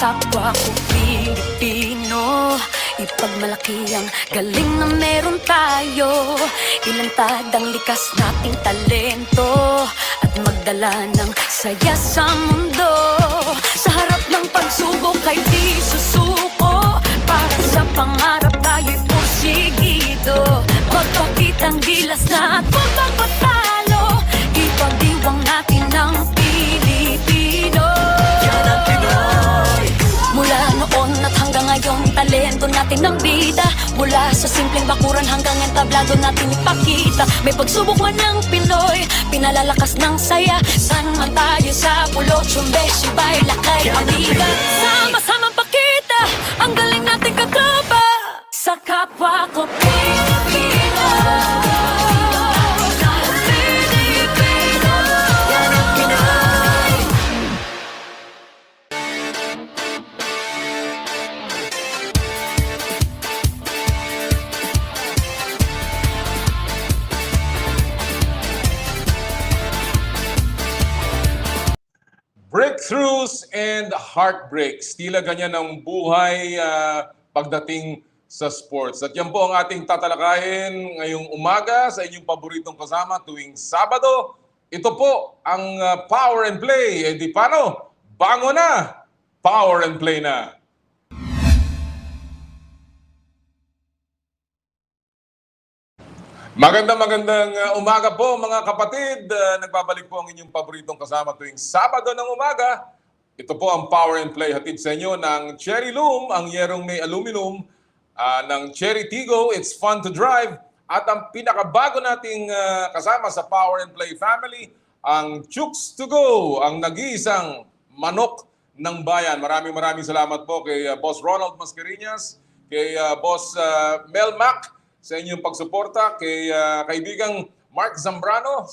kapwa ko Pilipino. Ipagmalaki ang galing na meron tayo. Ilantad ang likas nating talento at magdala ng saya sa mundo. Sa harap ng pagsubok ay di susuko. Para sa pangarap tayo'y porsigido. Magpakitang gilas na at magpapatalo. Ipagdiwang natin ang Pilipino. Yan ang Pinoy. Mula noon at hanggang ngayon, talento natin ng bida. Mula sa simpleng bakuran hanggang entablado natin ipakita. May pagsubok man ng Pinoy, pinalalakas ng saya. San man tayo sa pulo, tsumbe, sibay, lakay, amiga. Sama-samang pakita ang galing natin katropa. Sa kapwa ko Pilipino. Breakthroughs and heartbreaks. Tila ganyan ang buhay pagdating sa sports. At yan po ang ating tatalakayin ngayong umaga sa inyong paboritong kasama tuwing Sabado. Ito po ang Power and Play. E di paano? Bango na! Power and Play na! Magandang umaga po mga kapatid. Nagbabalik po ang inyong paboritong kasama tuwing Sabado ng umaga. Ito po ang Power and Play hatid sa inyo ng Cherry Loom, ang yerong may aluminum, ng Cherry Tigo, it's fun to drive. At ang pinakabago nating kasama sa Power and Play family, ang Chooks to Go, ang nag-iisang manok ng bayan. Maraming salamat po kay Boss Ronald Mascareñas, kay Boss Mel Mac, sa inyong pagsuporta, kay kaibigang Mark Zambrano.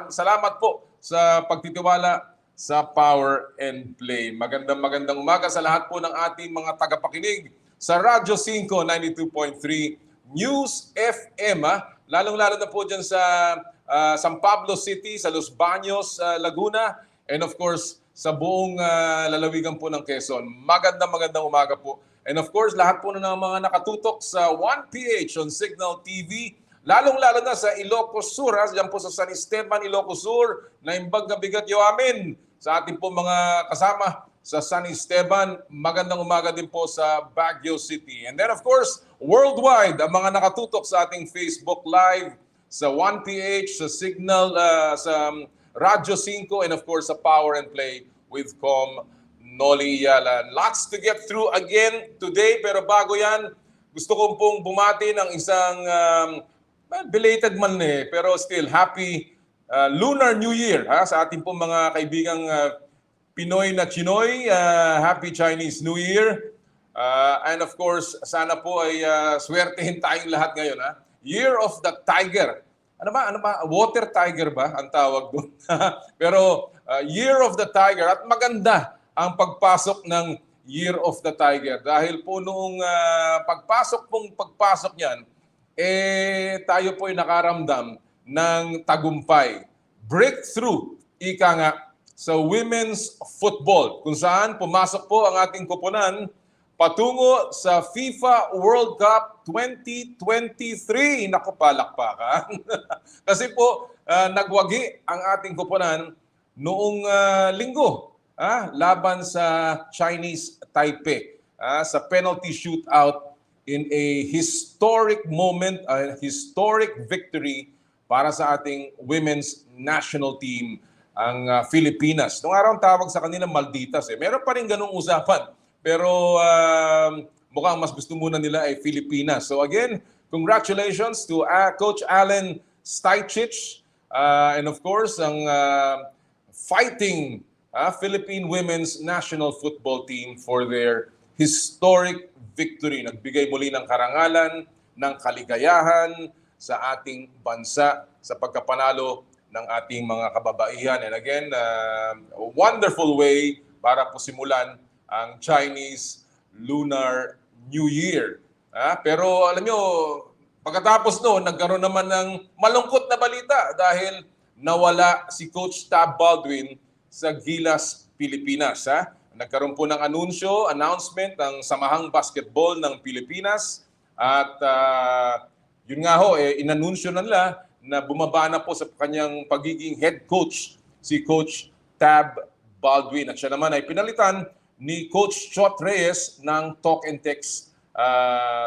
Salamat po sa pagtitiwala sa Power and Play. Magandang umaga sa lahat po ng ating mga tagapakinig sa Radyo 5 92.3 News FM. Lalong-lalo na po dyan sa San Pablo City, sa Los Baños, Laguna, and of course sa buong lalawigan po ng Quezon. Magandang umaga po. And of course, lahat po na ng mga nakatutok sa 1PH on Signal TV, lalong-lalo na sa Ilocos Sur, dyan po sa San Esteban, Ilocos Sur, na imbag na bigat yo amin sa ating po mga kasama sa San Esteban. Magandang umaga din po sa Baguio City. And then of course, worldwide, ang mga nakatutok sa ating Facebook Live, sa 1PH, sa Signal, sa Radyo 5, and of course sa Power and Play with Noli Yalan. Lots to get through again today, pero bago yan, gusto kong pong bumati ng isang belated man pero still happy Lunar New Year sa ating pong mga kaibigang Pinoy na Chinoy. Happy Chinese New Year. And of course, sana po ay swertehin tayong lahat ngayon. Year of the Tiger. Ano ba? Water Tiger ba ang tawag doon? Pero Year of the Tiger. At maganda ang pagpasok ng Year of the Tiger. Dahil po noong pagpasok niyan, tayo po ay nakaramdam ng tagumpay. Breakthrough, ika nga, sa women's football. Kung saan pumasok po ang ating koponan patungo sa FIFA World Cup 2023. Naku, palakpakan. Kasi po, nagwagi ang ating koponan noong linggo. Laban sa Chinese Taipei sa penalty shootout in a historic moment, a historic victory para sa ating women's national team, ang Pilipinas. Noong araw tawag sa kanila Malditas. Meron pa rin ganung usapan, pero mukhang mas gusto muna nila ay Filipinas. So again, congratulations to Coach Alen Stajcic and of course ang fighting Philippine Women's National Football Team for their historic victory. Nagbigay muli ng karangalan, ng kaligayahan sa ating bansa sa pagkapanalo ng ating mga kababaihan. And again, a wonderful way para po simulan ang Chinese Lunar New Year. Pero alam nyo, pagkatapos noon, nagkaroon naman ng malungkot na balita dahil nawala si Coach Tab Baldwin sa Gilas Pilipinas. nagkaroon po ng announcement ng Samahang Basketball ng Pilipinas at yun nga ho, inanunsyo na nila na bumaba na po sa kanyang pagiging head coach si Coach Tab Baldwin at siya naman ay pinalitan ni Coach Chot Reyes ng Talk and Text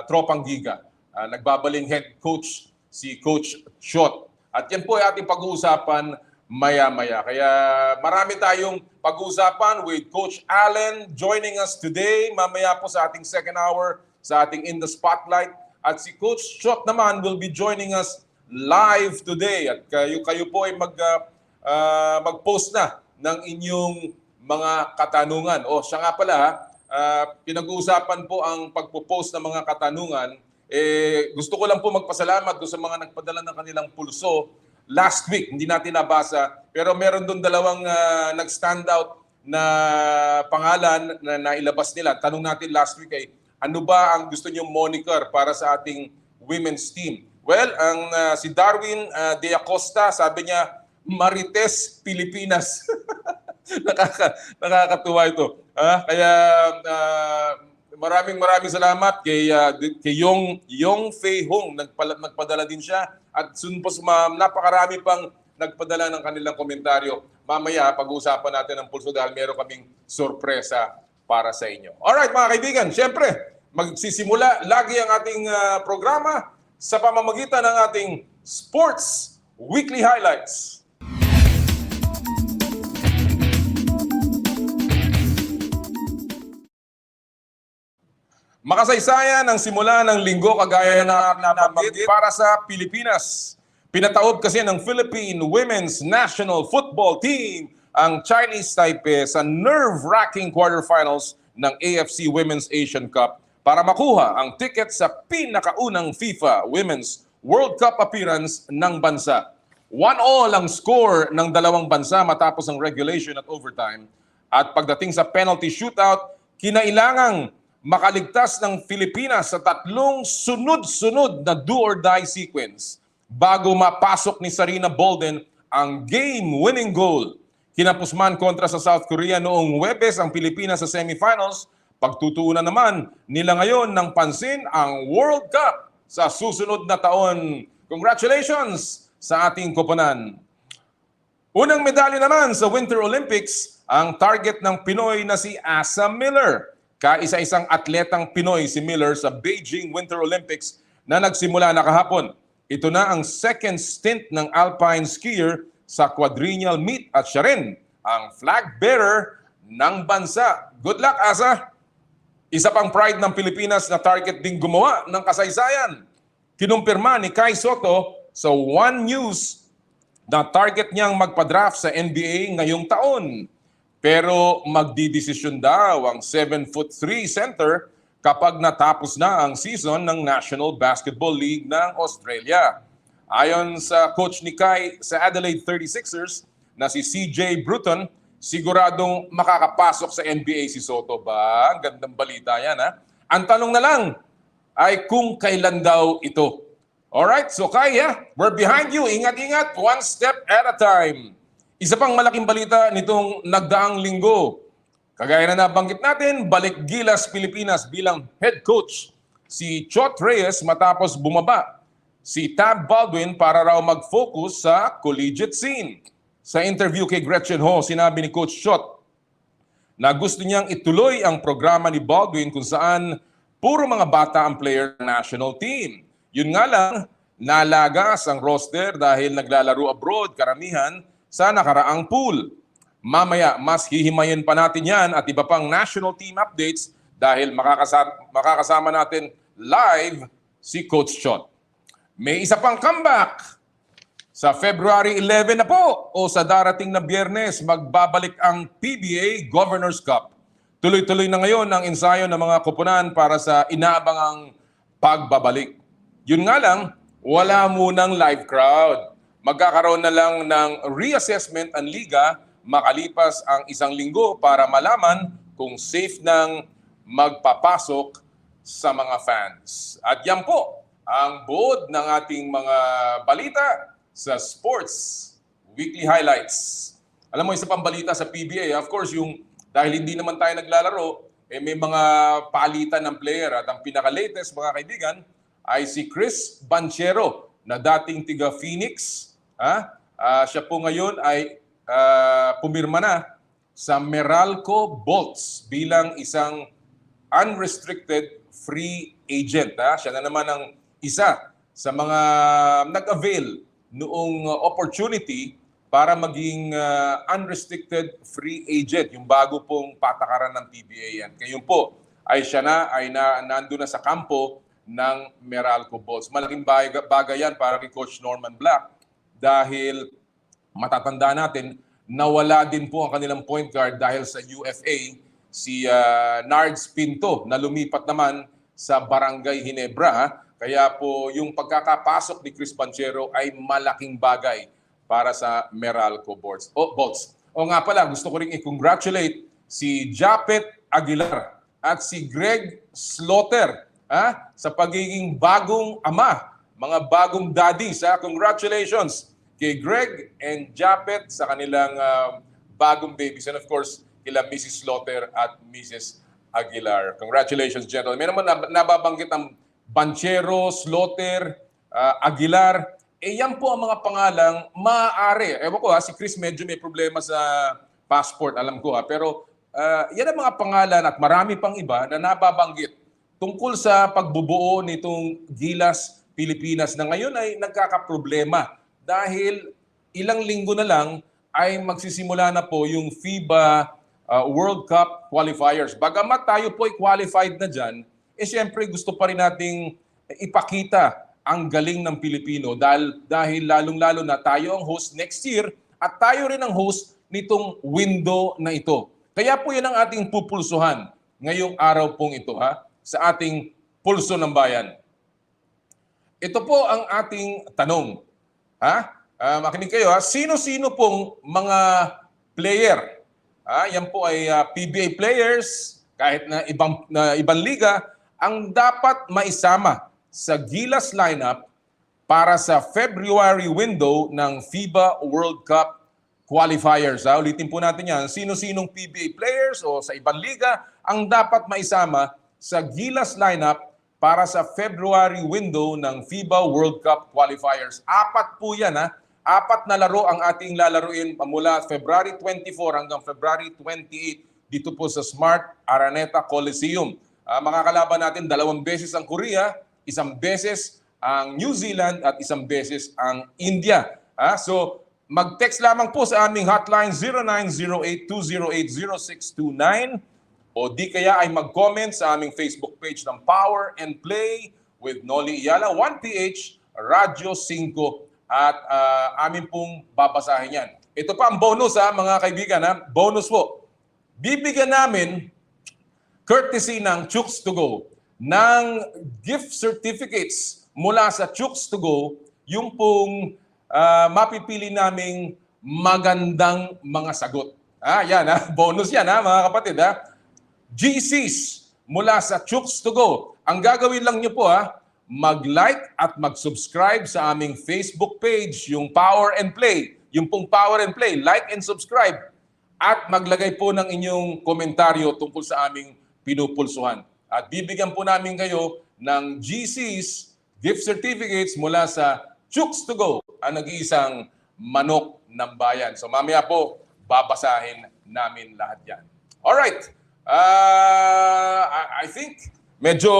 Tropang Giga. Nagbabaling head coach si Coach Chot. At yan po ay ating pag-uusapan maya-maya. Kaya marami tayong pag-uusapan with Coach Alen joining us today. Mamaya po sa ating second hour, sa ating In the Spotlight. At si Coach Chot naman will be joining us live today. At kayo po ay mag-post na ng inyong mga katanungan. O siya nga pala, pinag-uusapan po ang pagpo-post ng mga katanungan. Gusto ko lang po magpasalamat sa mga nagpadala ng kanilang pulso last week. Hindi natin nabasa, pero meron doon dalawang nag-stand out na pangalan na nailabas nila. Tanong natin last week ay, ano ba ang gusto niyong moniker para sa ating women's team? Well, si Darwin De Acosta, sabi niya, Marites Pilipinas. Nakakatuwa ito. Kaya maraming salamat kay Yong Fei Hong. Nagpadala din siya. At napakarami pang nagpadala ng kanilang komentaryo. Mamaya, pag-uusapan natin ang pulso dahil meron kaming sorpresa para sa inyo. Alright mga kaibigan, syempre, magsisimula lagi ang ating programa sa pamamagitan ng ating Sports Weekly Highlights. Makasaysayan ang simula ng linggo kagaya na nabanggit para sa Pilipinas. Pinataob kasi ng Philippine Women's National Football Team ang Chinese Taipei sa nerve-wracking quarterfinals ng AFC Women's Asian Cup para makuha ang ticket sa pinakaunang FIFA Women's World Cup appearance ng bansa. 1-1 ang score ng dalawang bansa matapos ang regulation at overtime. At pagdating sa penalty shootout, kinailangang makaligtas ng Pilipinas sa tatlong sunod-sunod na do-or-die sequence bago mapasok ni Sarina Bolden ang game-winning goal. Kinapusman kontra sa South Korea noong Huwebes ang Pilipinas sa semifinals. Pagtutuunan naman nila ngayon ng pansin ang World Cup sa susunod na taon. Congratulations sa ating koponan. Unang medalya naman sa Winter Olympics ang target ng Pinoy na si Asa Miller. Kaisa-isang atletang Pinoy si Miller sa Beijing Winter Olympics na nagsimula na kahapon. Ito na ang second stint ng alpine skier sa quadrennial meet at siya rin ang flag bearer ng bansa. Good luck, Asa! Isa pang pride ng Pilipinas na target ding gumawa ng kasaysayan. Kinumpirma ni Kai Soto sa One News na target niyang magpa-draft sa NBA ngayong taon. Pero magdidesisyon daw ang 7'3" center kapag natapos na ang season ng National Basketball League ng Australia. Ayon sa coach ni Kai sa Adelaide 36ers na si CJ Bruton, siguradong makakapasok sa NBA si Soto ba? Ang gandang balita yan, ha? Ang tanong na lang ay kung kailan daw ito. Alright, so Kai, we're behind you. Ingat-ingat, one step at a time. Isa pang malaking balita nitong nagdaang linggo. Kagaya na nabanggit natin, balik Gilas Pilipinas bilang head coach si Chot Reyes matapos bumaba si Tab Baldwin para raw mag-focus sa collegiate scene. Sa interview kay Gretchen Ho, sinabi ni Coach Chot na gusto niyang ituloy ang programa ni Baldwin kung saan puro mga bata ang player ng national team. Yun nga lang, nalagas ang roster dahil naglalaro abroad karamihan sa nakaraang pool. Mamaya, mas hihimayin pa natin yan at iba pang national team updates dahil makakasama natin live si Coach Chot. May isa pang comeback. Sa February 11 na po o sa darating na Biyernes, magbabalik ang PBA Governors Cup. Tuloy-tuloy na ngayon ang ensayo ng mga koponan para sa inaabangang pagbabalik. Yun nga lang, wala munang live crowd. Magkakaroon na lang ng reassessment ang liga makalipas ang isang linggo para malaman kung safe nang magpapasok sa mga fans. At yan po ang buod ng ating mga balita sa Sports Weekly Highlights. Alam mo, isa pang balita sa PBA, of course, yung dahil hindi naman tayo naglalaro, may mga palitan ng player. At ang pinaka-latest, mga kaibigan, ay si Chris Banchero na dating tiga Phoenix. Siya po ngayon ay pumirma na sa Meralco Bolts bilang isang unrestricted free agent. Siya na naman ang isa sa mga nag-avail noong opportunity para maging unrestricted free agent, yung bago pong patakaran ng PBA yan. Ngayon po ay siya nandun na sa kampo ng Meralco Bolts. Malaking bagay yan para kay Coach Norman Black dahil matatanda natin, nawala din po ang kanilang point guard dahil sa UFA, si Nards Pinto na lumipat naman sa Barangay Ginebra. Kaya po yung pagkakapasok ni Chris Banchero ay malaking bagay para sa Meralco Bolts. O nga pala, gusto ko rin i-congratulate si Japet Aguilar at si Greg Slaughter sa pagiging bagong ama, mga bagong daddies. Congratulations kay Greg and Japet sa kanilang bagong babies. And of course, kila Mrs. Slaughter at Mrs. Aguilar. Congratulations, gentlemen. May naman nababanggit ang Banchero, Slaughter, Aguilar. Yan po ang mga pangalang maaari. Ewan ko si Chris medyo may problema sa passport, alam ko pero yan ang mga pangalan at marami pang iba na nababanggit tungkol sa pagbubuo nitong Gilas Pilipinas na ngayon ay nagkakaproblema dahil ilang linggo na lang ay magsisimula na po yung FIBA World Cup qualifiers. Bagamat tayo po ay qualified na dyan, siyempre gusto pa rin nating ipakita ang galing ng Pilipino dahil lalong-lalo na tayo ang host next year at tayo rin ang host nitong window na ito. Kaya po yan ang ating pupulsuhan ngayong araw pong ito sa ating Pulso ng Bayan. Ito po ang ating tanong. Makinig kayo Sino-sino pong mga player? Yan po ay PBA players, kahit na ibang liga, ang dapat maisama sa Gilas lineup para sa February window ng FIBA World Cup qualifiers. Ulitin po natin yan. Sino-sinong PBA players o sa ibang liga ang dapat maisama sa Gilas lineup para sa February window ng FIBA World Cup qualifiers. 4 po yan. 4 na laro ang ating lalaruin mula February 24 hanggang February 28 dito po sa Smart Araneta Coliseum. Makakalaban natin 2 beses ang Korea, 1 beses ang New Zealand at 1 beses ang India. So mag-text lamang po sa aming hotline 0908-208-0629 o di kaya ay mag-comment sa aming Facebook page ng Power and Play with Noli Iyala, 1PH, Radyo 5 at amin pong babasahin yan. Ito pa ang bonus mga kaibigan. Bonus po. Bibigyan namin courtesy ng Chooks to Go ng gift certificates mula sa Chooks to Go, yung pong mapipili naming magandang mga sagot. Yan bonus yan mga kapatid. GCs mula sa Chooks to Go. Ang gagawin lang nyo po mag-like at mag-subscribe sa aming Facebook page, yung Power and Play. Yung pong Power and Play, like and subscribe. At maglagay po ng inyong komentaryo tungkol sa aming pinupulsuhan. At bibigyan po namin kayo ng GC's gift certificates mula sa Chooks to Go, ang nag-iisang manok ng bayan. So mamaya po, babasahin namin lahat yan. Alright. I think medyo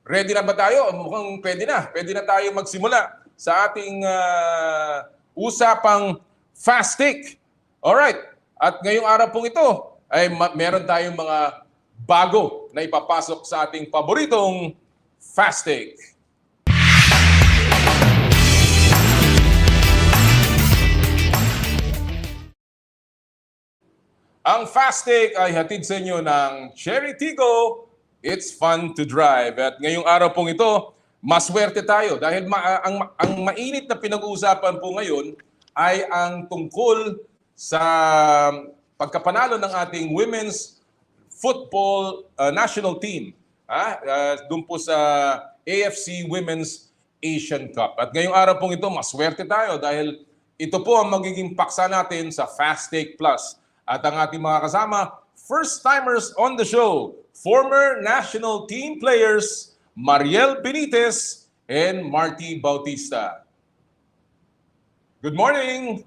ready na ba tayo? Mukhang pwede na. Pwede na tayo magsimula sa ating usapang fast take. Alright. At ngayong araw pong ito, ay meron tayong mga bago na ipapasok sa ating paboritong fast take. Ang fast take ay hatid sa inyo ng Cherry Tigo. It's fun to drive. At ngayong araw pong ito, maswerte tayo dahil ang mainit na pinag-uusapan po ngayon ay ang tungkol sa pagkapanalo ng ating women's football national team. Doon po sa AFC Women's Asian Cup. At ngayong araw pong ito, maswerte tayo dahil ito po ang magiging paksa natin sa Fast Take Plus. At ang ating mga kasama, first-timers on the show, former national team players Marielle Benitez and Martie Bautista. Good morning!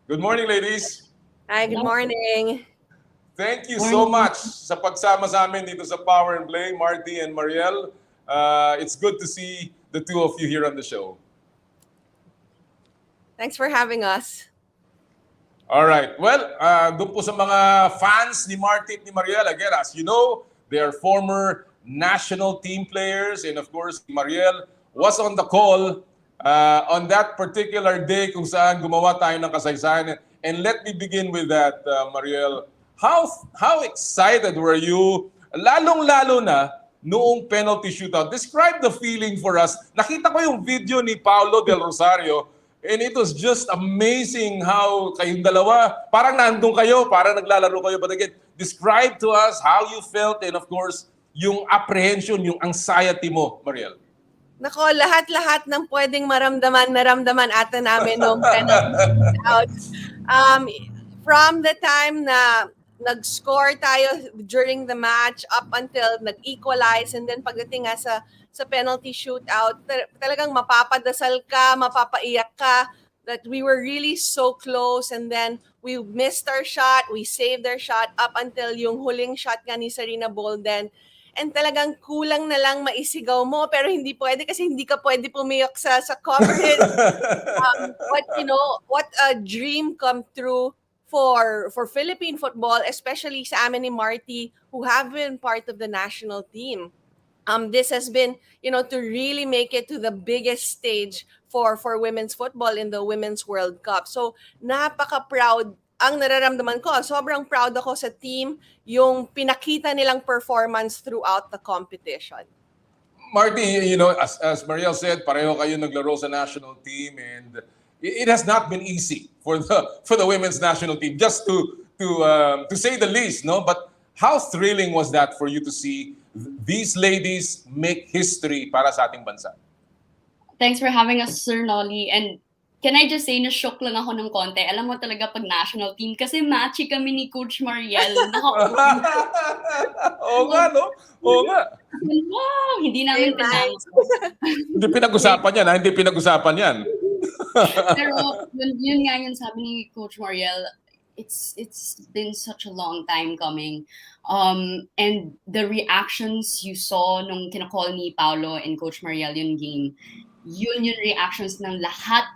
Good morning, ladies! Hi, good morning. Thank you so much sa pagsama sa amin dito sa Power and Play, Martie and Marielle. It's good to see the two of you here on the show. Thanks for having us. All right. Well, doon po sa mga fans ni Martie at ni Marielle, again, as you know, they are former national team players. And of course, Marielle was on the call on that particular day kung saan gumawa tayo ng kasaysayan. And let me begin with that, Marielle. How excited were you, lalong-lalo na noong penalty shootout? Describe the feeling for us. Nakita ko yung video ni Paulo Del Rosario, and it was just amazing how kayong dalawa, parang nandun kayo, parang naglalaro kayo. But again, describe to us how you felt and of course, yung apprehension, yung anxiety mo, Marielle. Nako, lahat-lahat ng pwedeng naramdaman ata namin nung penalty out. From the time na nag-score tayo during the match up until nag-equalize, and then pagdating nga sa penalty shootout, talagang mapapadasal ka, mapapaiyak ka that we were really so close, and then we missed our shot, we saved our shot up until yung huling shot nga ni Sarina Bolden. And talagang kulang na lang maisigaw mo, pero hindi pwede kasi hindi ka pwede pumiyok sa cockpit. What a dream come true for Philippine football, especially sa amin ni Martie, who have been part of the national team. This has been, to really make it to the biggest stage for women's football in the Women's World Cup. So, napaka-proud ang nararamdaman ko. Sobrang proud ako sa team, yung pinakita nilang performance throughout the competition. Martie, as Marielle said, pareho kayo naglaro sa national team, and it has not been easy for the women's national team, just to say the least, no? But how thrilling was that for you to see these ladies make history para sa ating bansa? Thanks for having us, Sir Nolly. And can I just say, na-shock lang ako ng konti. Alam mo talaga pag national team, kasi matchy kami ni Coach Marielle. Oo nga, no? Oo nga. Wow, hindi namin Hindi pinag-usapan yan, ha? Hindi pinag-usapan yan. Pero yun nga yun sabi ni Coach Marielle, it's been such a long time coming. And the reactions you saw nung kinakall ni Paulo and Coach Marielle yung game, yun yung reactions ng lahat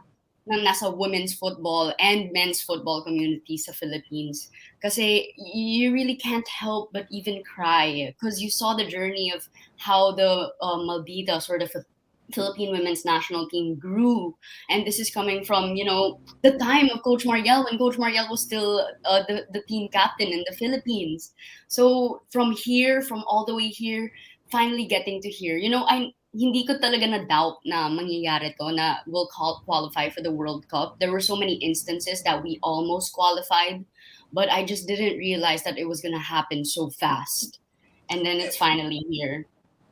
ng nasa women's football and men's football community sa Philippines. Kasi you really can't help but even cry because you saw the journey of how the Maldita sort of Philippine women's national team grew, and this is coming from the time of Coach Marielle, when Coach Marielle was still the team captain in the Philippines. So from all the way here, finally getting to here, hindi ko talaga na doubt na mangyayari to, na we'll qualify for the World Cup. There were so many instances that we almost qualified, but I just didn't realize that it was gonna happen so fast, and then it's finally here.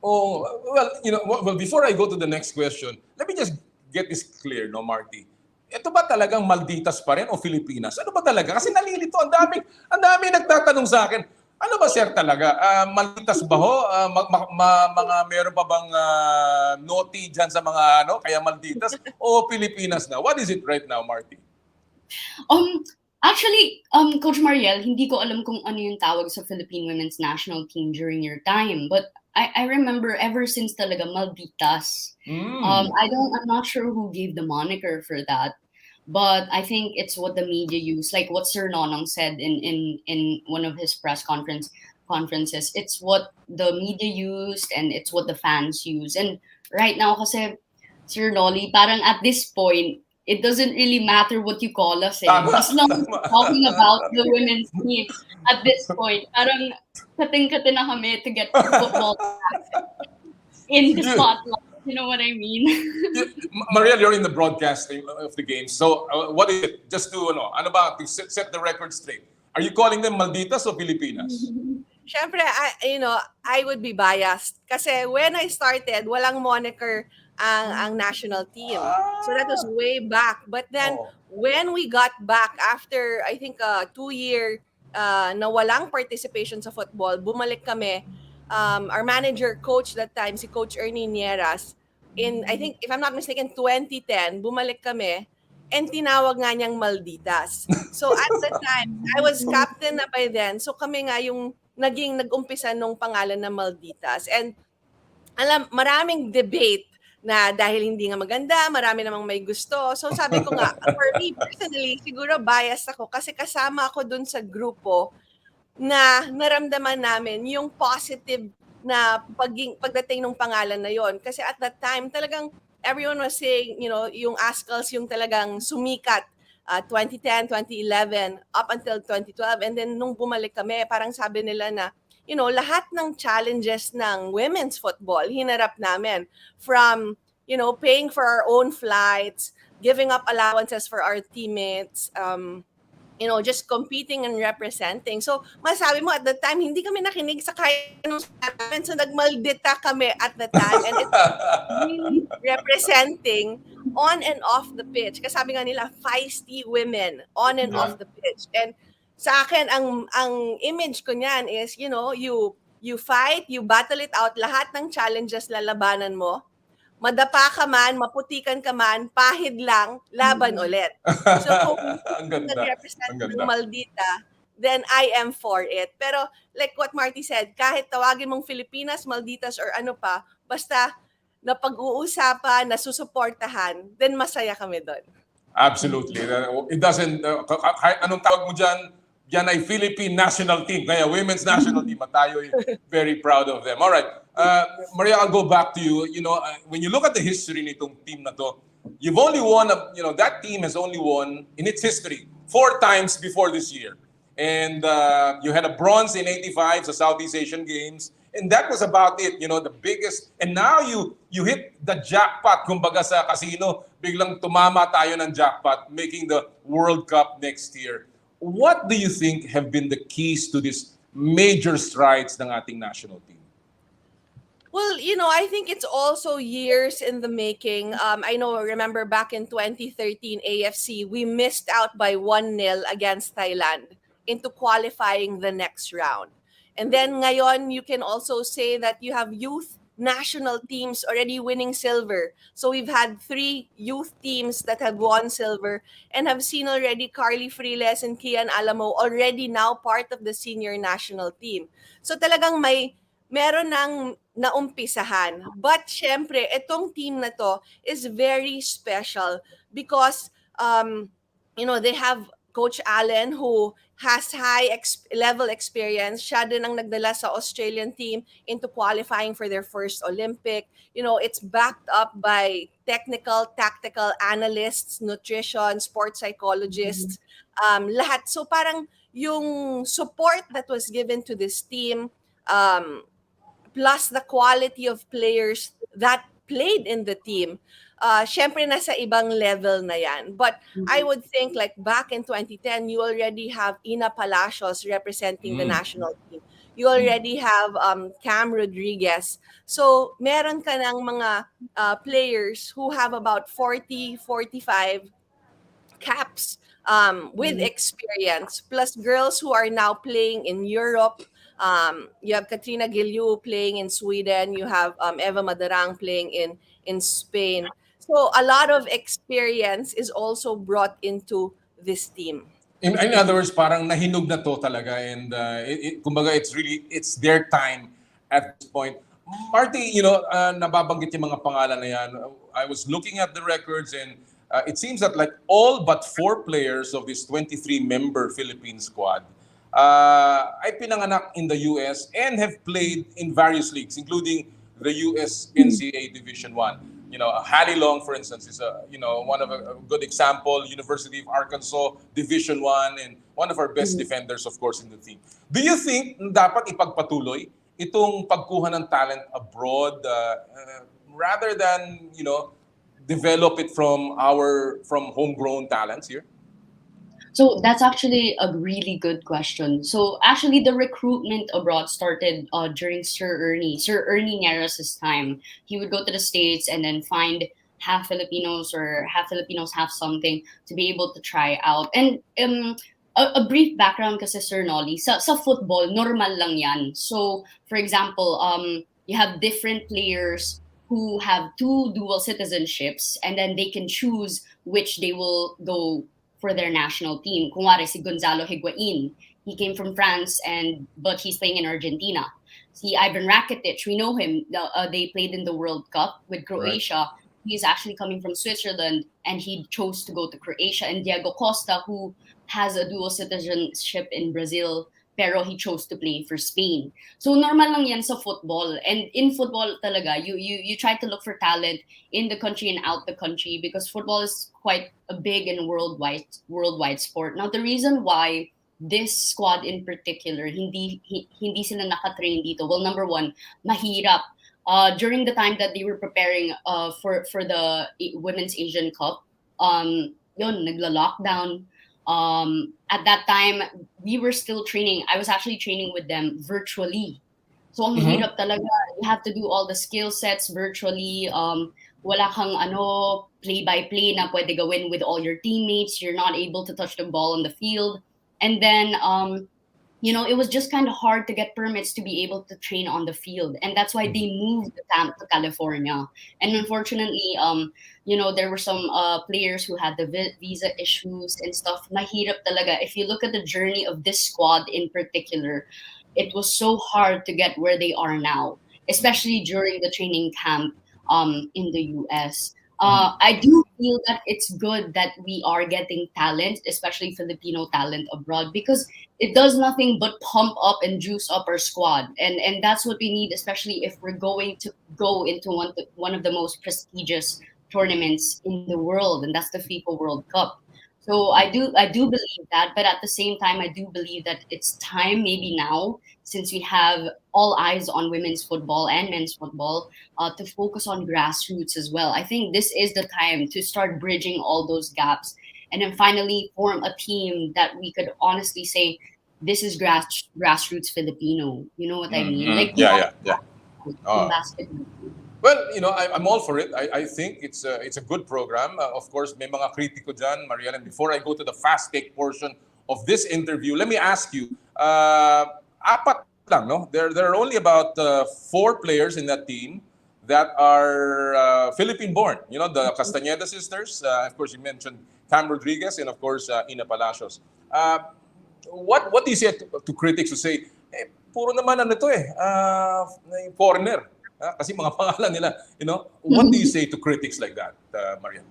Oh, well, before I go to the next question, let me just get this clear, no, Martie. Ito ba talagang Malditas pa rin o Filipinas? Ano ba talaga? Kasi nalilito, ang dami nagtatanong sa akin. Ano ba, sir, talaga? Malditas ba ho? Mga meron pa bang naughty dyan sa mga kaya Malditas? O Pilipinas na? What is it right now, Martie? Actually, Coach Marielle, hindi ko alam kung ano yung tawag sa Philippine Women's National Team during your time, but I remember ever since talaga Malditas. I'm not sure who gave the moniker for that, but I think it's what the media use, like what Sir Nonong said in one of his press conferences. It's what the media used and it's what the fans use. And right now, kasi Sir Nolly, parang at this point, it doesn't really matter what you call us. As long as we're talking about the women's team at this point, parang kating-kati na kami to get football in the spotlight. You know what I mean? Marielle, you're in the broadcasting of the game. So what is it? Just to, to set the record straight. Are you calling them Malditas o Pilipinas? Siyempre, I would be biased. Kasi when I started, walang moniker ang national team. So that was way back. But then Oo. when we got back after I think 2 year na walang participation sa football, bumalik kami. Our manager coach that time, si Coach Ernie Nieras, in I think if I'm not mistaken 2010, bumalik kami and tinawag nga niyang Malditas. So at the time, I was captain na by then. So kami nga yung nag-umpisa nung pangalan na Malditas. And maraming debate na dahil hindi nga maganda, marami namang may gusto. So sabi ko nga, for me personally, siguro biased ako kasi kasama ako dun sa grupo na naramdaman namin yung positive na pagdating ng pangalan na yon. Kasi at that time, talagang everyone was saying, yung Ascals yung talagang sumikat 2010, 2011, up until 2012. And then nung bumalik kami, parang sabi nila na, lahat ng challenges ng women's football, hinarap namin. From, paying for our own flights, giving up allowances for our teammates, just competing and representing. So, masabi mo at the time, hindi kami nakinig sa kaya nung namin. So, nagmaldita kami at the time. And it's really representing on and off the pitch. Kasi sabi nga nila, feisty women on and off the pitch. And sa akin, ang image ko niyan is, you fight, you battle it out, lahat ng challenges lalabanan mo. Madapa ka man, maputikan ka man, pahid lang, laban ulit. So kung Ang ganda. nag-represent Ang ganda. ng Maldita, then I am for it. Pero like what Martie said, kahit tawagin mong Filipinas, Malditas, or ano pa, basta napag-uusapan, nasusuportahan, then masaya kami doon. Absolutely. It doesn't, kahit anong tawag mo dyan, yan ay Philippine national team. Kaya women's national team, at tayo ay very proud of them. All right. Maria, I'll go back to you. When you look at the history nitong team na to, you've only won, that team has only won in its history 4 times before this year. And you had a bronze in 85 sa Southeast Asian Games. And that was about it, the biggest. And now you hit the jackpot, kumbaga sa casino, biglang tumama tayo ng jackpot, making the World Cup next year. What do you think have been the keys to these major strides ng ating national team? Well, I think it's also years in the making. Remember back in 2013 AFC, we missed out by 1-0 against Thailand into qualifying the next round. And then ngayon, you can also say that you have youth national teams already winning silver. So we've had 3 youth teams that have won silver and have seen already Carly Friles and Kian Alamo already now part of the senior national team. So talagang meron ng naumpisahan. But syempre, itong team na to is very special because, they have Coach Alen who has high level experience. Siya din ang nagdala sa Australian team into qualifying for their first Olympic. It's backed up by technical, tactical analysts, nutrition, sports psychologists, lahat. So parang yung support that was given to this team, plus the quality of players that played in the team, syempre nasa ibang level na yan. But I would think like back in 2010, you already have Ina Palacios representing the national team. You already have Cam Rodriguez. So meron ka ng mga players who have about 40, 45 caps with experience, plus girls who are now playing in Europe. You have Katrina Giliu playing in Sweden. You have Eva Madarang playing in Spain. So a lot of experience is also brought into this team. In other words, parang nahinog na to talaga, and kumbaga it's their time at this point. Martie, nababanggit yung mga pangalan na yan. I was looking at the records, and it seems that like all but 4 players of this 23-member Philippine squad ay pinanganak in the US and have played in various leagues, including the US NCAA Division 1. Hallie Long, for instance, is one of a good example. University of Arkansas Division 1, and one of our best defenders, of course, in the team. Do you think dapat ipagpatuloy itong pagkuha ng talent abroad rather than develop it from homegrown talents here? So that's actually a really good question. So actually, the recruitment abroad started during Sir Ernie Neros' time. He would go to the States and then find half Filipinos or half Filipinos, half something to be able to try out. And a brief background kasi Sir Nolly, sa football, normal lang yan. So for example, you have different players who have two dual citizenships and then they can choose which they will go for their national team. Kunwari si Gonzalo Higuain, he came from France but he's playing in Argentina. Si Ivan Rakitic, we know him. They played in the World Cup with Croatia. Right. He's actually coming from Switzerland and he chose to go to Croatia. And Diego Costa, who has a dual citizenship in Brazil, pero he chose to play for Spain. So normal lang yan sa football. And in football talaga, you try to look for talent in the country and out the country because football is quite a big and worldwide sport. Now the reason why this squad in particular hindi sila nakatrain dito, well, number one, mahirap. During the time that they were preparing for the Women's Asian Cup, nagla-lockdown. At that time, we were still training. I was actually training with them virtually. So ang hirap talaga. You have to do all the skill sets virtually. Wala kang play-by-play na pwede gawin with all your teammates. You're not able to touch the ball on the field. And then, it was just kind of hard to get permits to be able to train on the field. And that's why they moved the camp to California. And unfortunately, there were some players who had the visa issues and stuff. Mahirap talaga. If you look at the journey of this squad in particular, it was so hard to get where they are now, especially during the training camp in the US. I do feel that it's good that we are getting talent, especially Filipino talent abroad, because it does nothing but pump up and juice up our squad. And that's what we need, especially if we're going to go into one of the most prestigious tournaments in the world, and that's the FIFA World Cup. So I do believe that, but at the same time, I do believe that it's time maybe now, since we have all eyes on women's football and men's football, to focus on grassroots as well. I think this is the time to start bridging all those gaps and then finally form a team that we could honestly say, this is grassroots Filipino. You know what I mean? Like yeah. Basketball. Well, I'm all for it. I think it's a good program. Of course, may mga kritiko dyan, Marielle. And before I go to the fast take portion of this interview, let me ask you, apat lang, no? There are only about 4 players in that team that are Philippine-born. The Castañeda sisters. Of course, you mentioned Cam Rodriguez and of course, Ina Palacios. What do you say to critics who say, puro naman foreigner? Kasi mga pangalan nila, what do you say to critics like that, Marielle?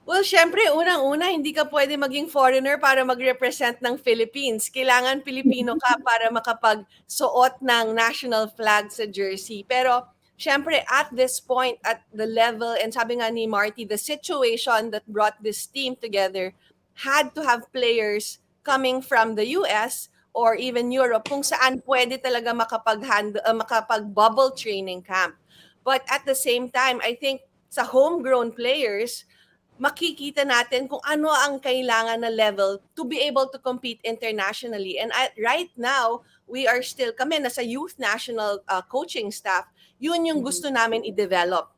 Well, syempre, unang-una, hindi ka pwede maging foreigner para mag-represent ng Philippines. Kailangan Pilipino ka para makapagsuot ng national flag sa jersey. Pero, syempre, at this point, at the level, and sabi nga ni Martie, the situation that brought this team together had to have players coming from the US or even Europe, kung saan pwede talaga makapag-bubble training camp. But at the same time, I think sa homegrown players, makikita natin kung ano ang kailangan na level to be able to compete internationally. And right now, we are still, kami nasa youth national coaching staff, yun yung gusto namin i-develop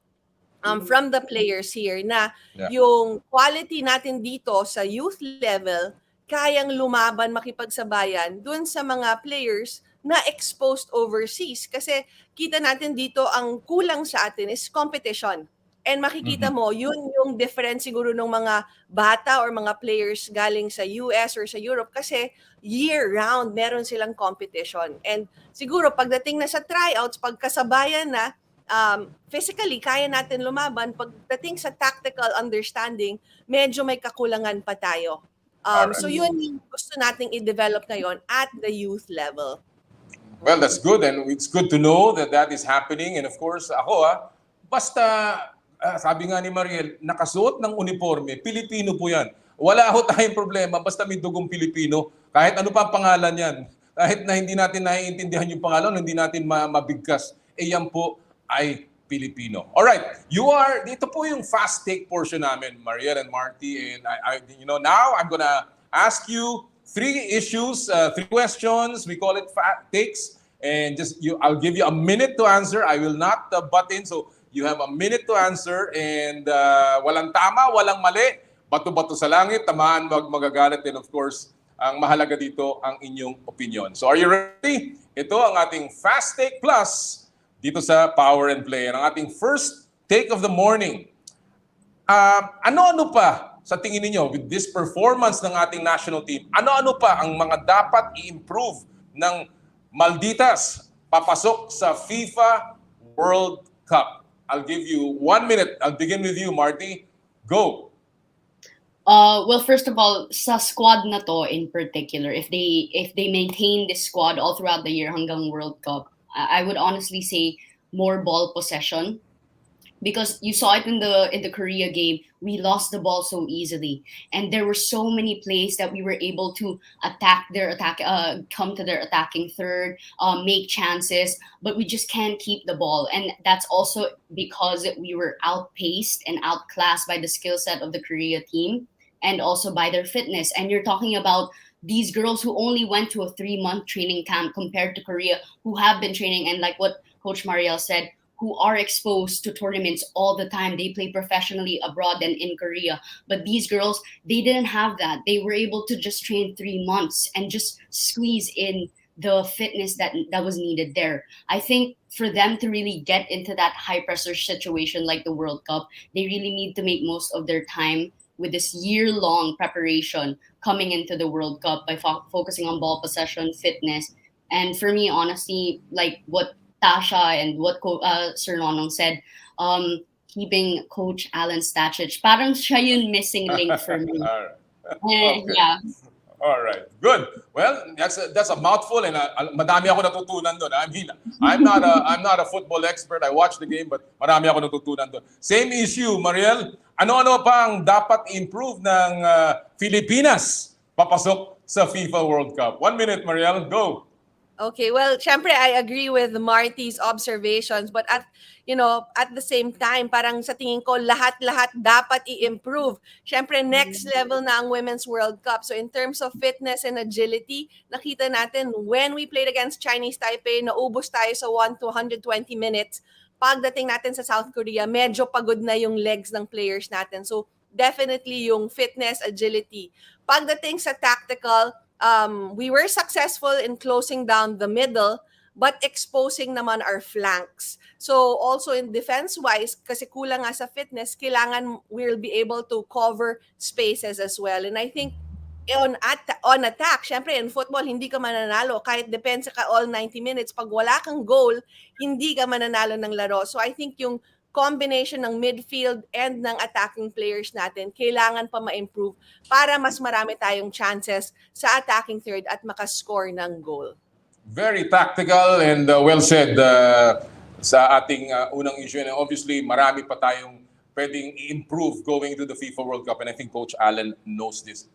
from the players here na yung quality natin dito sa youth level, kayang lumaban, makipagsabayan dun sa mga players na exposed overseas. Kasi kita natin dito, ang kulang sa atin is competition. And makikita mo, yun yung difference siguro ng mga bata or mga players galing sa US or sa Europe kasi year-round meron silang competition. And siguro pagdating na sa tryouts, pagkasabayan na, physically, kaya natin lumaban. Pagdating sa tactical understanding, medyo may kakulangan pa tayo. So yun yung gusto nating i-develop ngayon at the youth level. Well, that's good, and it's good to know that is happening. And of course, ako basta sabi nga ni Marielle, nakasuot ng uniforme, Pilipino po yan. Wala ho tayong problema, basta may dugong Pilipino. Kahit ano pa ang pangalan yan. Kahit na hindi natin naiintindihan yung pangalan, hindi natin mabigkas, yan po ay Pilipino. Alright, dito po yung fast take portion namin, Marielle and Martie. And now I'm ask you three issues, three questions. We call it takes. And I'll give you a minute to answer. I will not butt in. So you have a minute to answer. And walang tama, walang mali. Bato-bato sa langit, tamaan, wag magagalit. And of course, ang mahalaga dito ang inyong opinion. So are you ready? Ito ang ating Fast Take Plus dito sa Power and Play. Ang ating first take of the morning. Ano-ano pa sa tingin niyo with this performance ng ating national team? Ano-ano pa ang mga dapat i-improve ng Malditas papasok sa FIFA World Cup? I'll give you 1 minute. I'll begin with you, Martie. Go. Well, first of all, sa squad na to in particular, if they maintain this squad all throughout the year hanggang World Cup, I would honestly say more ball possession, because you saw it in the Korea game. We lost the ball so easily, and there were so many plays that we were able to come to their attacking third, make chances, but we just can't keep the ball, and that's also because we were outpaced and outclassed by the skill set of the Korea team and also by their fitness. And you're talking about these girls who only went to a 3-month training camp compared to Korea, who have been training, and like what Coach Marielle said, who are exposed to tournaments all the time. They play professionally abroad and in Korea. But these girls, they didn't have that. They were able to just train 3 months and just squeeze in the fitness that was needed there. I think for them to really get into that high pressure situation like the World Cup, they really need to make most of their time with this year-long preparation coming into the World Cup by focusing on ball possession, fitness. And for me, honestly, like what Tasha and what Sir Nonong said, keeping Coach Alen Stajcic, parang siya yung missing link for me. Okay. Yeah. All right, good. Well, that's a mouthful, and madami ako natutunan doon. I mean, I'm not a football expert. I watched the game, but marami ako natutunan doon. Same issue, Marielle. Ano-ano pa ang dapat improve ng Pilipinas papasok sa FIFA World Cup? 1 minute, Marielle. Go. Okay, well, syempre I agree with Martie's observations, but at the same time, parang sa tingin ko lahat dapat i-improve. Syempre next level na ang Women's World Cup. So in terms of fitness and agility, nakita natin when we played against Chinese Taipei, naubos tayo sa 1 to 120 minutes. Pagdating natin sa South Korea, medyo pagod na yung legs ng players natin. So definitely yung fitness, agility. Pagdating sa tactical, we were successful in closing down the middle, but exposing naman our flanks. So also in defense-wise, kasi kulang nga sa fitness, kailangan we'll be able to cover spaces as well. And I think on attack, syempre in football, hindi ka mananalo. Kahit depensa ka all 90 minutes, pag wala kang goal, hindi ka mananalo ng laro. So I think yung combination ng midfield and ng attacking players natin, kailangan pa ma-improve para mas marami tayong chances sa attacking third at makascore ng goal. Very tactical and well said sa ating unang issue. And obviously, marami pa tayong pwedeng i-improve going to the FIFA World Cup. And I think Coach Alen knows this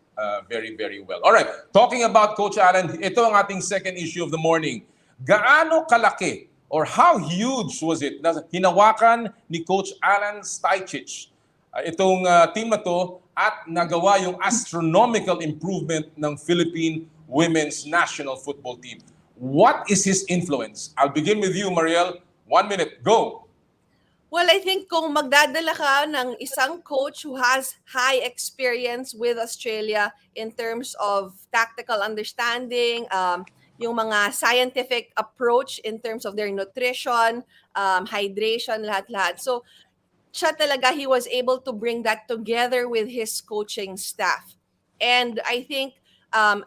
very, very well. All right, talking about Coach Alen, ito ang ating second issue of the morning. Gaano kalaki or how huge was it na hinawakan ni Coach Alen Stajcic itong team na to at nagawa yung astronomical improvement ng Philippine women's national football team? What is his influence? I'll begin with you, Marielle. 1 minute, go. Well, I think kung magdadala ka ng isang coach who has high experience with Australia in terms of tactical understanding, yung mga scientific approach in terms of their nutrition, hydration, lahat-lahat. So, siya talaga, he was able to bring that together with his coaching staff. And I think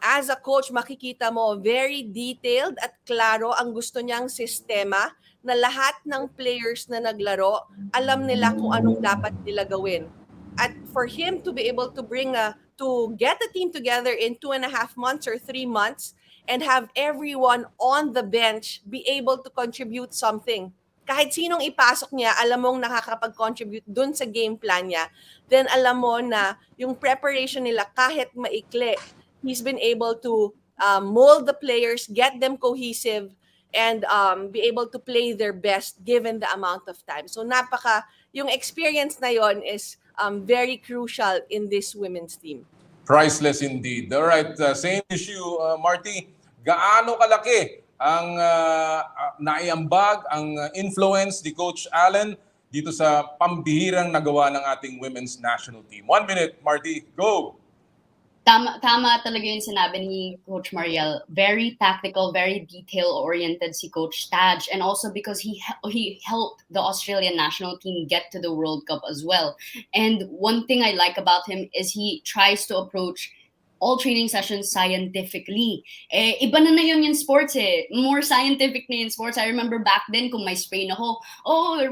as a coach, makikita mo very detailed at klaro ang gusto niyang sistema na lahat ng players na naglaro, alam nila kung anong dapat nila gawin. At for him to be able to to get the team together in 2.5 months or 3 months and have everyone on the bench be able to contribute something. Kahit sinong ipasok niya, alam mong nakakapag-contribute dun sa game plan niya, then alam mo na yung preparation nila kahit maikli, he's been able to mold the players, get them cohesive, and be able to play their best given the amount of time. So yung experience na yon is very crucial in this women's team. Priceless indeed. All right, same issue, Martie. Gaano kalaki ang naiambag, ang influence ni Coach Alen dito sa pambihirang nagawa ng ating women's national team? 1 minute, Martie. Go! Tama talaga yung sinabi ni Coach Marielle. Very tactical, very detail-oriented si Coach Taj. And also because he helped the Australian national team get to the World Cup as well. And one thing I like about him is he tries to approach all training sessions scientifically. Iba na yun yung sports eh. More scientific na yung sports. I remember back then, kung may sprain ako,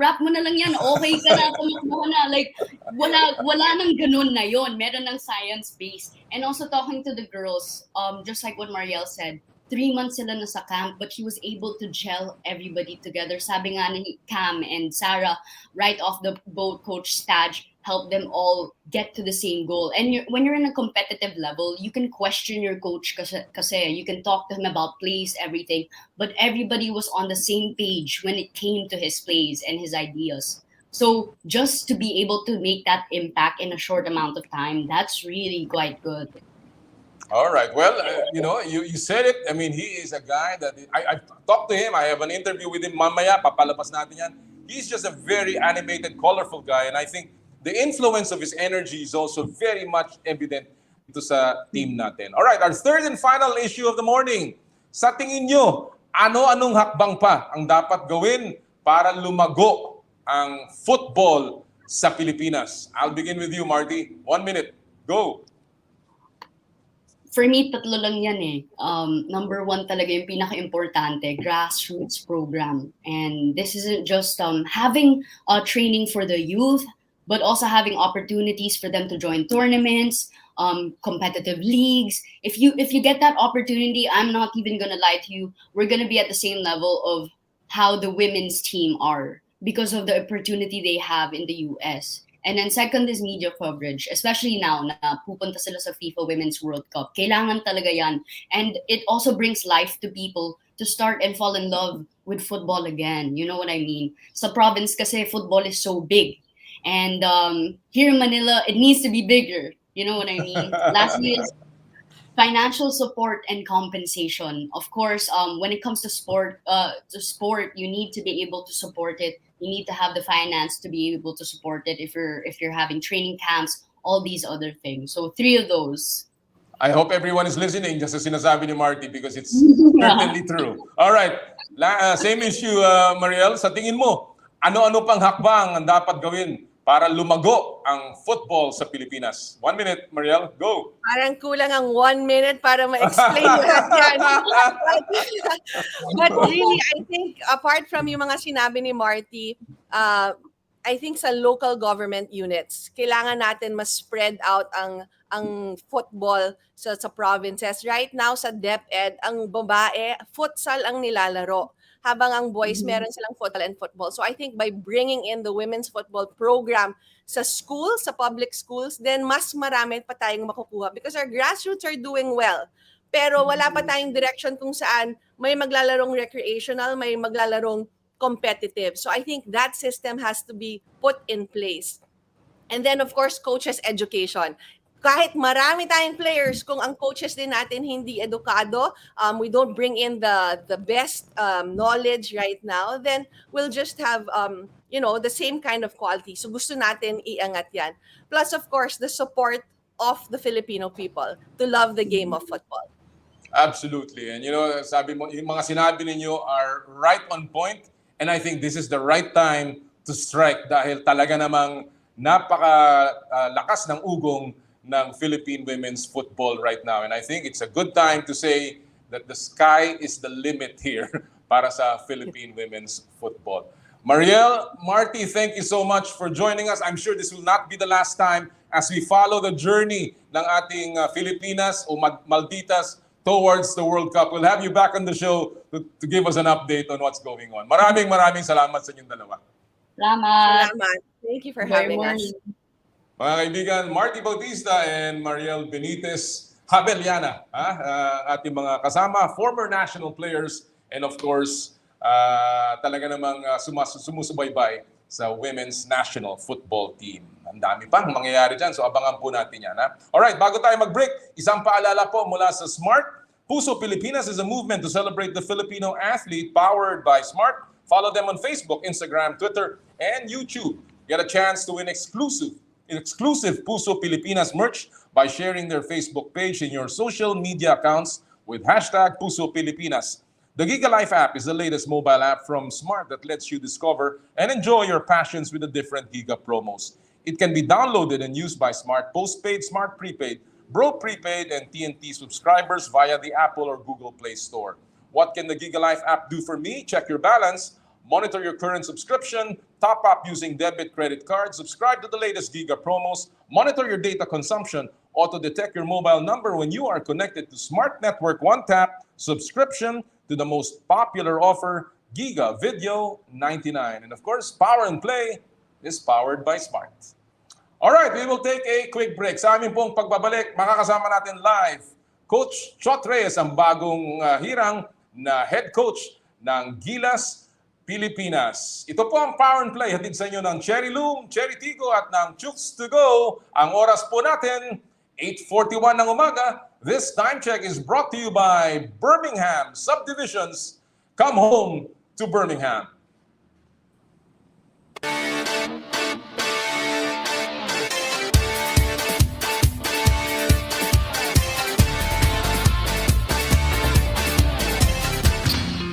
wrap mo na lang yan, okay ka na, tumakbo ka na. Like, wala nang ganun na yun. Meron ng science base. And also talking to the girls, just like what Marielle said, 3 months sila na sa camp, but he was able to gel everybody together. Sabi nga ni Cam and Sarah, right off the boat, Coach Staj help them all get to the same goal. And when you're in a competitive level, you can question your coach kasi you can talk to him about plays, everything, but everybody was on the same page when it came to his plays and his ideas. So just to be able to make that impact in a short amount of time, that's really quite good. All right. Well, you said it. I mean, he is a guy that I've talked to him. I have an interview with him mamaya. Papalabas natin yan. He's just a very animated, colorful guy. And I think the influence of his energy is also very much evident dito sa team natin. All right. Our third and final issue of the morning. Sa tingin nyo, ano-anong hakbang pa ang dapat gawin para lumago ang football sa Pilipinas? I'll begin with you, Martie. 1 minute. Go. For me, tatlo lang yan eh. Number one talaga yung pinaka-importante, grassroots program. And this isn't just having training for the youth, but also having opportunities for them to join tournaments, competitive leagues. If you get that opportunity, I'm not even gonna lie to you, we're gonna be at the same level of how the women's team are because of the opportunity they have in the US. And then second is media coverage, especially now na pupunta sila sa FIFA Women's World Cup. Kailangan talaga yan. And it also brings life to people to start and fall in love with football again. You know what I mean? Sa province kasi football is so big. And here in Manila, it needs to be bigger. You know what I mean? Lastly is financial support and compensation. Of course, when it comes to sport, you need to be able to support it. You need to have the finance to be able to support it if you're having training camps, all these other things. So 3 of those. I hope everyone is listening just as sinasabi ni Martie because it's certainly true. All right. Same issue, Marielle. Sa tingin mo, ano-ano pang hakbang ang dapat gawin para lumago ang football sa Pilipinas? 1 minute, Marielle. Go. Parang kulang ang 1 minute para ma-explain lahat yan. But really, I think apart from yung mga sinabi ni Martie, I think sa local government units, kailangan natin mas spread out ang football sa provinces. Right now sa DepEd, ang babae, futsal ang nilalaro. Habang ang boys, meron silang football and football. So I think by bringing in the women's football program sa schools, sa public schools, then mas marami pa tayong makukuha because our grassroots are doing well. Pero wala pa tayong direction kung saan may maglalarong recreational, may maglalarong competitive. So I think that system has to be put in place. And then of course, coaches education. Kahit marami tayong players, kung ang coaches din natin hindi edukado, we don't bring in the best knowledge right now, then we'll just have the same kind of quality. So gusto natin iangat yan. Plus of course, the support of the Filipino people to love the game of football. Absolutely. And sabi mo, yung mga sinabi ninyo are right on point. And I think this is the right time to strike dahil talaga namang napakalakas ng ugong ng Philippine women's football right now. And I think it's a good time to say that the sky is the limit here para sa Philippine women's football. Marielle, Martie, thank you so much for joining us. I'm sure this will not be the last time as we follow the journey ng ating Filipinas o Malditas towards the World Cup. We'll have you back on the show to give us an update on what's going on. Maraming salamat sa inyong dalawa. Salamat. Thank you for having us. Mga kaibigan, Martie Bautista and Marielle Benitez-Javellana, ating mga kasama, former national players, and of course, talaga namang sumusubaybay sa Women's National Football Team. Ang dami pang mangyayari dyan, so abangan po natin yan. Ha? Alright, bago tayo mag-break, isang paalala po mula sa Smart. Puso Pilipinas is a movement to celebrate the Filipino athlete powered by Smart. Follow them on Facebook, Instagram, Twitter, and YouTube. Get a chance to win exclusive Puso Pilipinas merch by sharing their Facebook page in your social media accounts with hashtag Puso Pilipinas. The Gigalife App is the latest mobile app from Smart that lets you discover and enjoy your passions with the different Giga promos. It can be downloaded and used by Smart Postpaid, Smart Prepaid, Bro Prepaid, and TNT subscribers via the Apple or Google Play Store. What can the Gigalife app do for me? Check your balance, monitor your current subscription, top up using debit credit card, subscribe to the latest Giga promos, monitor your data consumption, auto-detect your mobile number when you are connected to Smart Network One Tap, subscription to the most popular offer, Giga Video 99. And of course, Power and Play is powered by Smart. Alright, we will take a quick break. Sa amin pong pagbabalik, makakasama natin live Coach Chot Reyes, ang bagong hirang na head coach ng Gilas Pilipinas. Ito po ang Power and Play, hatid sa inyo ng Cherry Loom, Cherry Tigo at ng Chooks to Go. Ang oras po natin, 8:41 ng umaga. This time check is brought to you by Birmingham Subdivisions. Come home to Birmingham.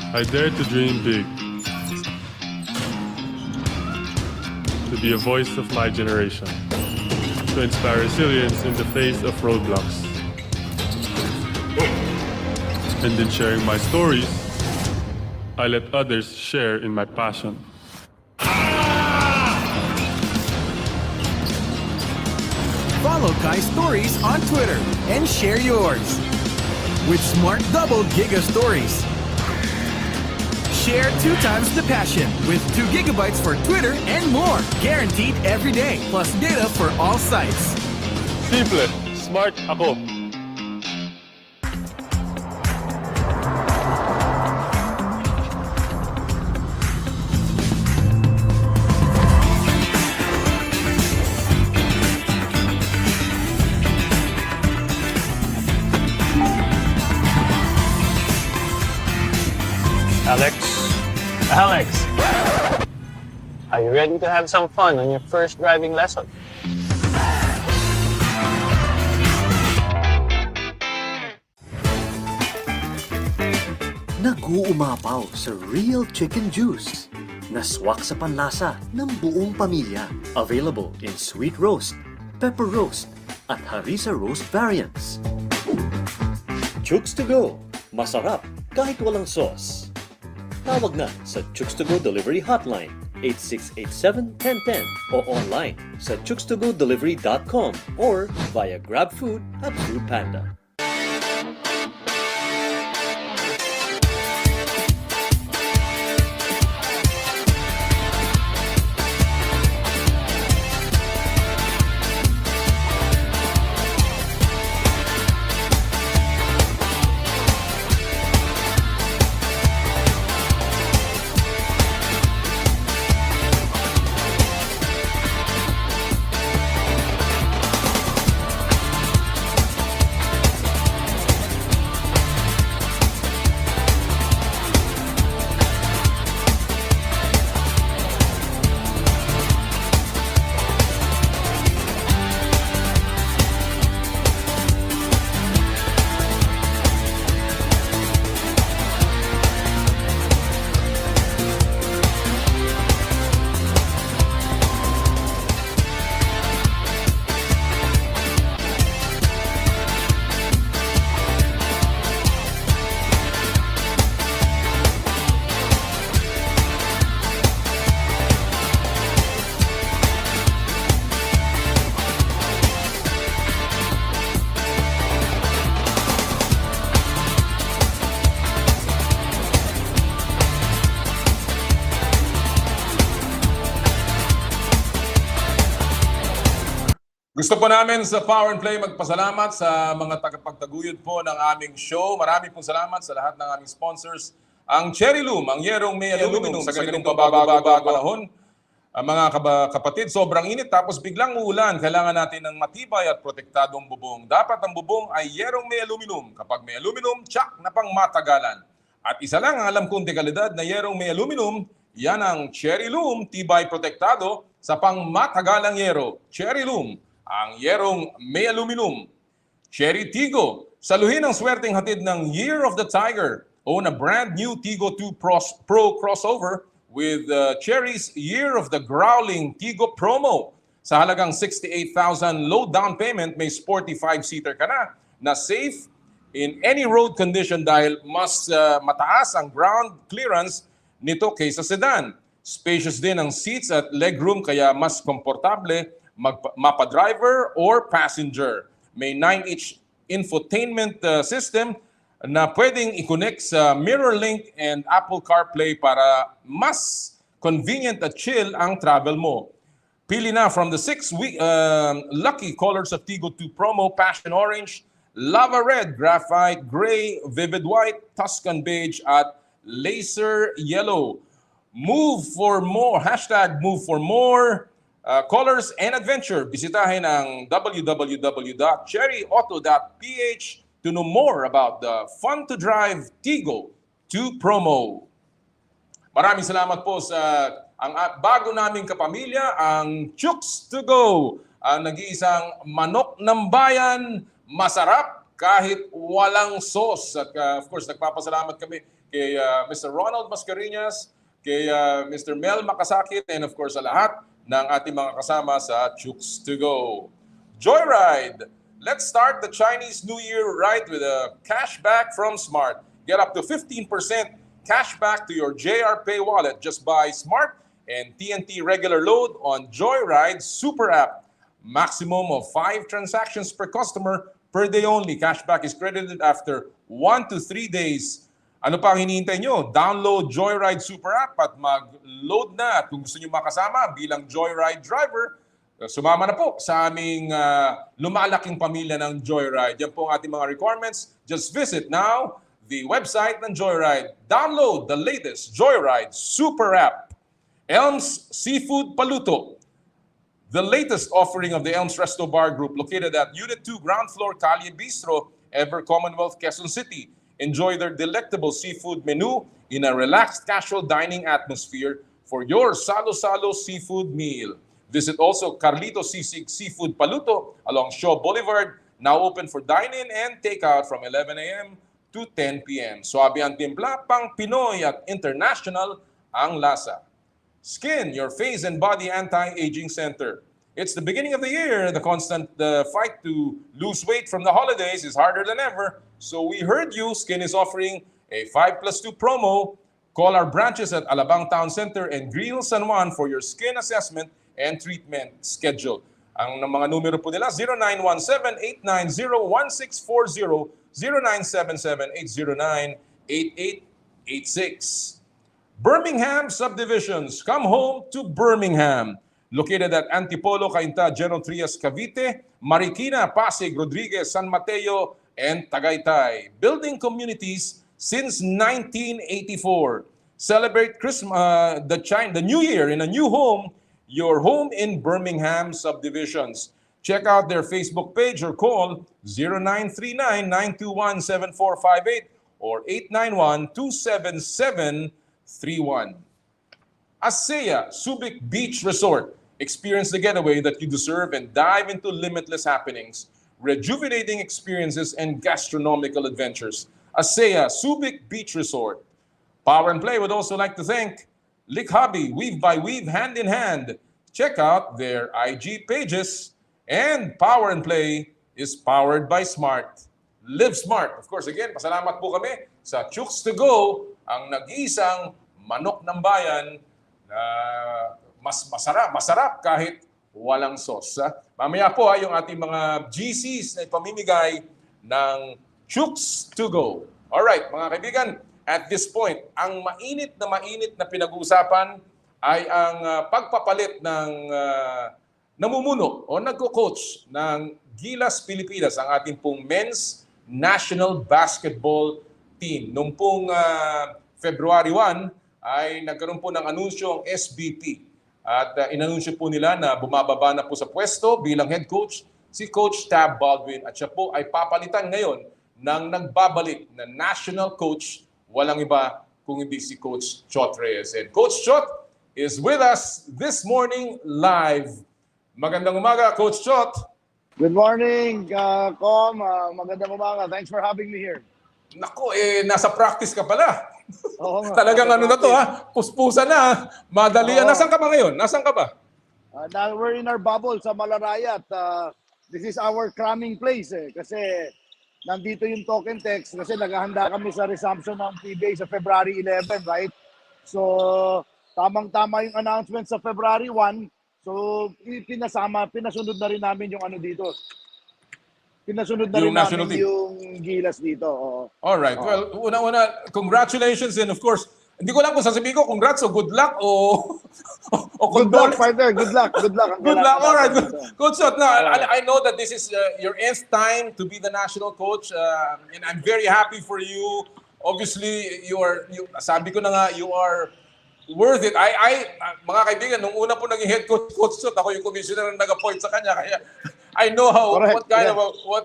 I dare to dream big, to be a voice of my generation, to inspire resilience in the face of roadblocks. And in sharing my stories, I let others share in my passion. Follow Kai's stories on Twitter and share yours with Smart Double Giga Stories. Share 2 times the passion with 2 gigabytes for Twitter and more. Guaranteed every day, plus data for all sites. Simple, smart ako. Alex, are you ready to have some fun on your first driving lesson? Nag-uumapaw sa real chicken juice na swak sa panlasa ng buong pamilya. Available in sweet roast, pepper roast, at harissa roast variants. Chooks to go. Masarap kahit walang sauce. Tawag na sa Chooks to Go Delivery Hotline 8687-1010 o online sa chookstogodelivery.com or via GrabFood at Foodpanda. Gusto po namin sa Power and Play magpasalamat sa mga tagapagtaguyod po ng aming show. Marami pong salamat sa lahat ng aming sponsors. Ang Cherry Loom, ang yerong may aluminum sa ganitong pabago-bago panahon. Mga kapatid, sobrang init tapos biglang uulan. Kailangan natin ng matibay at protektadong bubong. Dapat ang bubong ay yerong may aluminum. Kapag may aluminum, tsak na pang matagalan. At isa lang ang alam kong dekalidad na yerong may aluminum, yan ang Cherry Loom Tibay Protektado sa pang matagalang yero. Cherry Loom, ang yerong may aluminum. Cherry Tigo, saluhin ang swerteng hatid ng Year of the Tiger. Own a brand new Tigo 2 Pro crossover with Cherry's Year of the Growling Tigo promo. Sa halagang 68,000 low down payment, may sporty 5-seater ka na safe in any road condition dahil mas mataas ang ground clearance nito kaysa sedan. Spacious din ang seats at legroom kaya mas komportable mapa-driver or passenger. May 9-inch infotainment system na pwedeng i-connect sa MirrorLink and Apple CarPlay para mas convenient at chill ang travel mo. Pili na from the 6 lucky colors of Tigo 2 Promo: Passion Orange, Lava Red, Graphite Gray, Vivid White, Tuscan Beige, at Laser Yellow. Move for more, #move for more colors and adventure. Bisitahin ang www.cherryauto.ph to know more about the fun-to-drive Tigo 2 Promo. Maraming salamat po sa bago naming kapamilya, ang Chooks to Go, ang nag-iisang manok ng bayan, masarap kahit walang sauce. At of course, nagpapasalamat kami kay Mr. Ronald Mascareñas, kay Mr. Mel Makasakit, and of course sa lahat ng ating mga kasama sa Chooks to Go. Joyride! Let's start the Chinese New Year ride with a cashback from Smart. Get up to 15% cashback to your JR Pay wallet. Just buy Smart and TNT regular load on Joyride Super App. Maximum of 5 transactions per customer per day only. Cashback is credited after 1 to 3 days. Ano pa ang hinihintay nyo? Download Joyride Super App at mag-load na. Kung gusto nyo makasama bilang Joyride driver, sumama na po sa aming lumalaking pamilya ng Joyride. Yan po ang ating mga requirements. Just visit now the website ng Joyride. Download the latest Joyride Super App. Elms Seafood Paluto. The latest offering of the Elms Resto Bar Group located at Unit 2, Ground Floor, Calle Bistro, Ever Commonwealth, Quezon City. Enjoy their delectable seafood menu in a relaxed casual dining atmosphere for your salo-salo seafood meal. Visit also Carlito Sisig Seafood Paluto along Shaw Boulevard, now open for dine-in and takeout from 11 a.m. to 10 p.m. Suabe ang timpla, pang Pinoy at international ang lasa. Skin, your face and body anti-aging center. It's the beginning of the year. The constant fight to lose weight from the holidays is harder than ever. So we heard you. Skin is offering a 5+2 promo. Call our branches at Alabang Town Center and Grill San Juan for your skin assessment and treatment schedule. Ang mga numero po nila, 0917-890-1640, 0977-809-8886. Birmingham Subdivisions, come home to Birmingham. Located at Antipolo, Cainta, General Trias, Cavite, Marikina, Pasig, Rodriguez, San Mateo, and Tagaytay. Building communities since 1984. Celebrate Christmas, the New Year in a new home. Your home in Birmingham Subdivisions. Check out their Facebook page or call 0939-921-7458 or 891-27731. ASEA Subic Beach Resort. Experience the getaway that you deserve and dive into limitless happenings, rejuvenating experiences, and gastronomical adventures. ASEA Subic Beach Resort. Power and Play would also like to thank Lick Hobby, Weave by Weave, Hand in Hand. Check out their IG pages. And Power and Play is powered by Smart. Live Smart. Of course, again, pasalamat po kami sa Chooks to Go, ang nag-iisang manok ng bayan na mas masarap kahit walang sauce. Mamaya po yung ating mga GCs na ipamimigay ng Chooks to Go. Alright, mga kaibigan, at this point, ang mainit na pinag-uusapan ay ang pagpapalit ng namumuno o nagko-coach ng Gilas Pilipinas, ang ating pong men's national basketball team. Noong pong February 1 ay nagkaroon po ng anunsyo ang SBP. At inanunsyo po nila na bumababa na po sa pwesto bilang head coach si Coach Tab Baldwin at siya po ay papalitan ngayon ng nagbabalik na national coach, walang iba kung hindi si Coach Chot Reyes. And Coach Chot is with us this morning live. Magandang umaga, Coach Chot. Good morning, Com. Magandang umaga. Thanks for having me here. Naku, nasa practice ka pala. Oo nga, Talagang nasa ano na to ha, puspusan na, madali. Oo. Nasaan ka ba ngayon? Nasaan ka ba? Now we're in our bubble sa Malarayat. This is our cramming place kasi nandito yung token text kasi naghahanda kami sa resumption ng PBA sa February 11, right? So, tamang-tama yung announcement sa February 1. So, pinasunod na rin namin yung ano dito. Pinasunod na Yung rin national namin team. yung Gilas dito. Oo. Alright, well, una-una, congratulations and of course, hindi ko lang kung sasabihin ko congrats o good luck o Good luck, partner. Good luck. Good luck. Good luck. All right. Coach Chot, now, I know that this is your nth time to be the national coach, and I'm very happy for you. Obviously, sabi ko na nga, you are worth it. Mga kaibigan, nung una po naging head coach, Coach Chot, ako yung commissioner na nag-appoint sa kanya, kaya I know what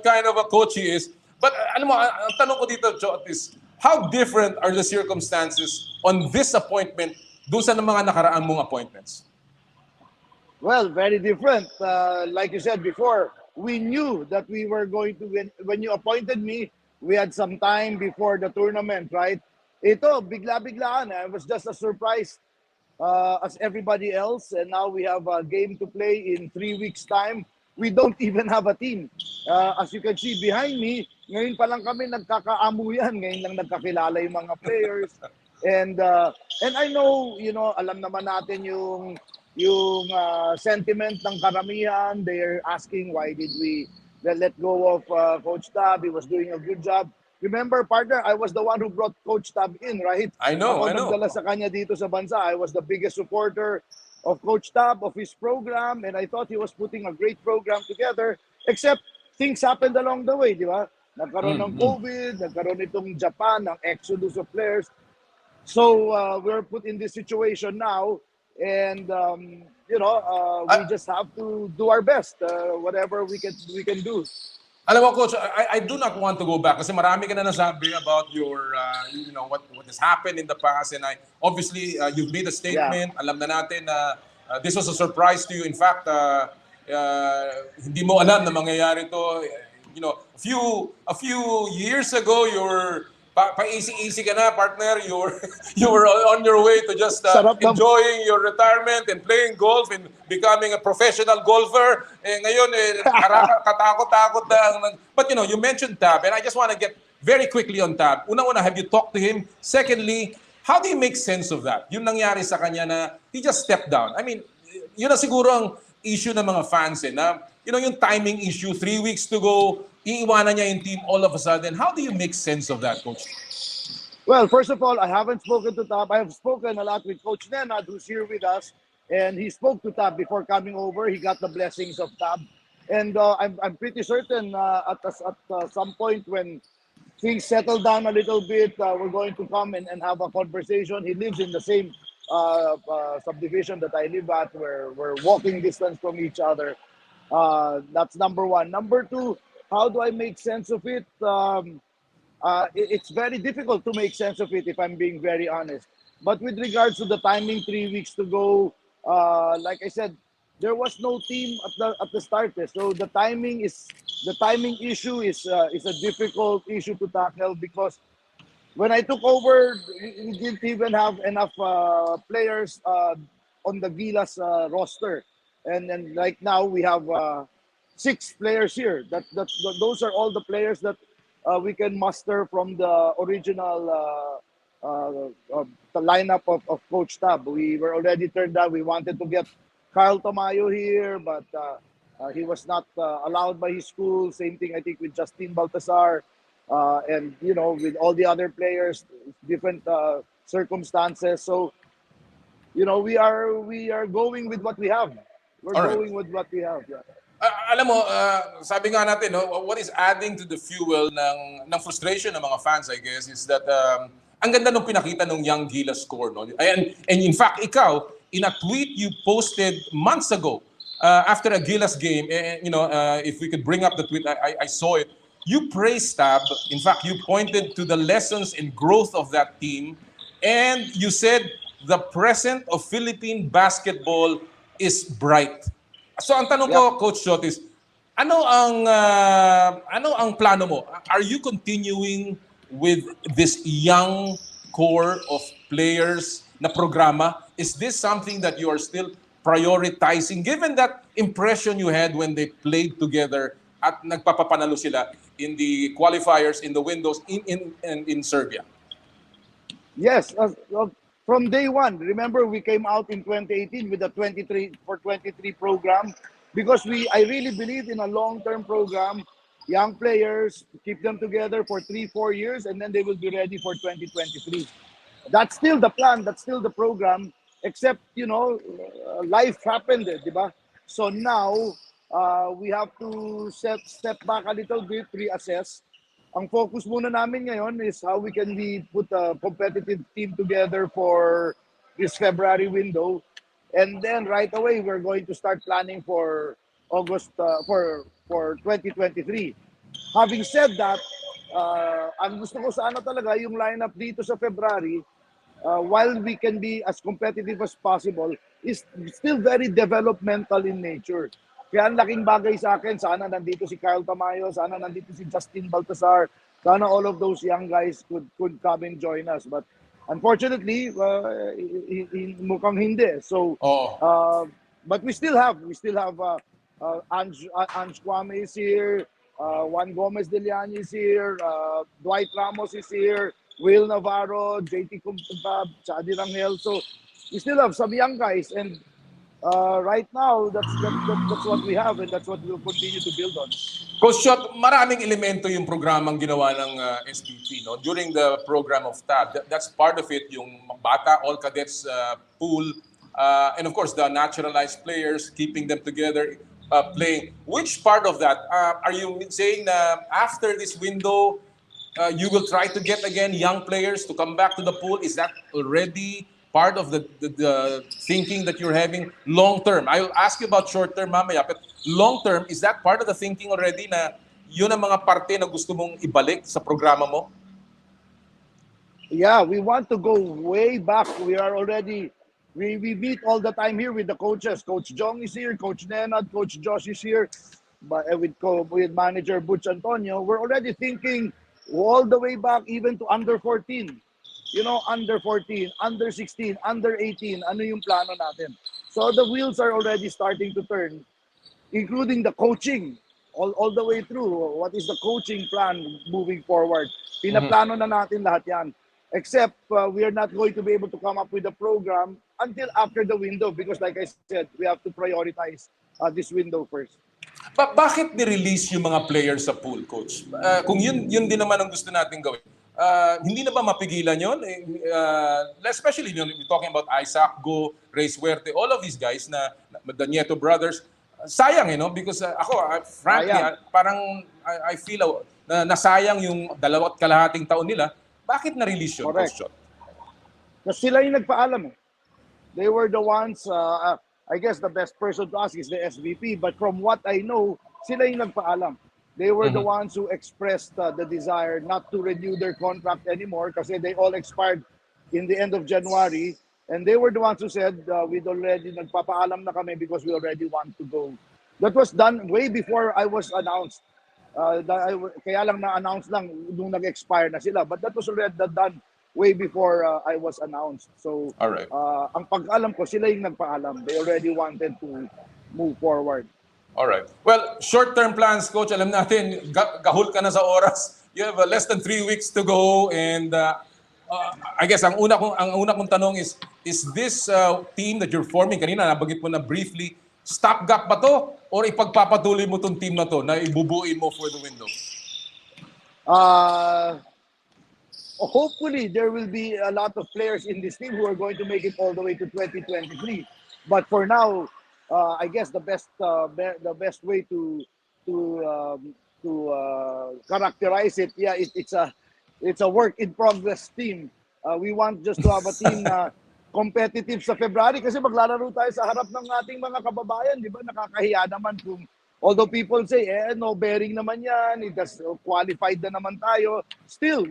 kind of a coach he is. But alam mo, ang tanong ko dito, Chot, is how different are the circumstances on this appointment doon sa mga nakaraan mong appointments? Well, very different. Like you said before, we knew that we were going to win. When you appointed me, we had some time before the tournament, right? Ito, bigla-biglaan. It was just a surprise as everybody else. And now we have a game to play in 3 weeks' time. We don't even have a team. As you can see behind me, ngayon pa lang kami nagkakaamuyan. Ngayon lang nagkakilala yung mga players. And I know, alam naman natin yung sentiment ng karamihan. They're asking why did we let go of Coach Tab? He was doing a good job. Remember, partner, I was the one who brought Coach Tab in, right? I know. Ako nagdala sa kanya dito sa bansa. I was the biggest supporter of Coach Tab, of his program, and I thought he was putting a great program together, except things happened along the way, di ba? Nagkaroon ng COVID, nagkaroon itong Japan, ng exodus of players. So we're put in this situation now, and we just have to do our best, whatever we can do. Alam mo, Coach, I do not want to go back kasi marami ka na nasabi about your, what has happened in the past. And obviously, you've made a statement. Yeah. Alam na natin na this was a surprise to you. In fact, hindi mo alam na mangyayari to. A few years ago, you're pa-easy-easy ka na, partner. You were on your way to just enjoying your retirement and playing golf and becoming a professional golfer. Ngayon, katakot-takot na. But you mentioned Tab, and I just want to get very quickly on Tab. Una-una, have you talked to him? Secondly, how do you make sense of that? Yung nangyari sa kanya na he just stepped down. I mean, yun na siguro ang issue ng mga fans na yung timing issue, 3 weeks to go, iiwanan niya yung team all of a sudden. How do you make sense of that, Coach? Well, first of all, I haven't spoken to Tab. I have spoken a lot with Coach Nenad, who's here with us, and he spoke to Tab before coming over. He got the blessings of Tab. And I'm pretty certain at some point when things settle down a little bit, we're going to come and have a conversation. He lives in the same subdivision that I live at. We're walking distance from each other. That's number one. Number two, how do I make sense of it? It's very difficult to make sense of it if I'm being very honest. But with regards to the timing, 3 weeks to go, like I said, there was no team at the start. So the timing issue is a difficult issue to tackle because when I took over, we didn't even have enough players on the Gilas roster, and then like now we have 6 players here. Those are all the players that we can muster from the original the lineup of Coach Tab. We were already turned down. We wanted to get Carl Tamayo here, but he was not allowed by his school. Same thing, I think, with Justin Baltasar. And with all the other players, different circumstances. So, we are going with what we have. We're all going with what we have. Yeah. Alam mo, sabi nga natin, what is adding to the fuel ng frustration ng mga fans, I guess, is that ang ganda nung pinakita ng young Gilas score, no? And in fact, ikaw, in a tweet you posted months ago after a Gilas game, if we could bring up the tweet, I saw it. You praised Tab. In fact, you pointed to the lessons and growth of that team, and you said the present of Philippine basketball is bright. So ang tanong ko, Coach Chot, is ano ang plano mo? Are you continuing with this young core of players na programa? Is this something that you are still prioritizing given that impression you had when they played together at nagpapapanalo sila in the qualifiers, in the windows in Serbia? Yes, from day one. Remember, we came out in 2018 with the 23 program because I really believe in a long-term program. Young players, keep them together for 3-4 years, and then they will be ready for 2023. That's still the plan. That's still the program. Except, life happened, di ba? So now, we have to step back a little bit, reassess. Ang focus muna namin ngayon is how we can put a competitive team together for this February window. And then right away, we're going to start planning for August, for 2023. Having said that, ang gusto ko sana talaga yung lineup dito sa February, while we can be as competitive as possible, is still very developmental in nature. Kaya ang laking bagay sa akin, sana nandito si Kyle Tamayo, sana nandito si Justin Baltasar, sana all of those young guys could come and join us. But unfortunately, mukhang hindi. So, but we still have Ange Kwame is here, Juan Gomez Deliani is here, Dwight Ramos is here, Will Navarro, JT Kumpab, Chadi Rangel. So we still have some young guys, and right now that's what we have, and that's what we'll continue to build on. Coach Chot, maraming elemento yung programang ginawa ng SPP, no? During the program of TAB. That's part of it, yung bata, all cadets pool, and of course the naturalized players, keeping them together, playing. Which part of that are you saying na after this window, you will try to get again young players to come back to the pool? Is that already part of the thinking that you're having long term? I'll ask you about short term mamaya, but long term, is that part of the thinking already na yun ang mga parte na gusto mong ibalik sa programa mo? Yeah, we want to go way back. We meet all the time here with the coaches. Coach Jong is here, Coach Nenad, Coach Josh is here, but with manager Butch Antonio, we're already thinking all the way back even to under 14. Under 14, under 16, under 18, ano yung plano natin? So the wheels are already starting to turn, including the coaching, all the way through. What is the coaching plan moving forward? Pinaplano na natin lahat yan. Except we are not going to be able to come up with a program until after the window because like I said, we have to prioritize this window first. Bakit ni-release yung mga players sa pool, Coach? Kung yun din naman ang gusto natin gawin. Hindi na ba mapigilan yun? Especially, we're talking about Isaac, Go, Ray Suerte, all of these guys the Nieto brothers. Sayang, because frankly, parang I feel na nasayang yung 2.5 taon nila. Bakit na-release yun, Coach Chot? Kasi sila yung nagpaalam. They were the ones, I guess the best person to ask is the SVP, but from what I know, sila yung nagpaalam. They were the ones who expressed the desire not to renew their contract anymore kasi they all expired in the end of January. And they were the ones who said, we'd already nagpapaalam na kami because we already want to go. That was done way before I was announced. Kaya lang na-announce lang nung nag-expire na sila. But that was already done way before I was announced. So, alright. Ang pag-alam ko, sila yung nagpaalam. They already wanted to move forward. All right. Well, short-term plans, Coach, alam natin, gahul ka na sa oras. You have less than 3 weeks to go. And I guess ang una kong tanong is this team that you're forming, kanina nabanggit mo na briefly, stopgap ba to? Or ipagpapatuloy mo tong team na to na ibubuin mo for the window? Hopefully, there will be a lot of players in this team who are going to make it all the way to 2023. But for now, I guess the best way to characterize it, it's a work in progress team. We want just to have a team na competitive sa February kasi maglalaro tayo sa harap ng ating mga kababayan, di ba? Nakakahiya naman kung although people say, no bearing naman yan, it has qualified na naman tayo. Still,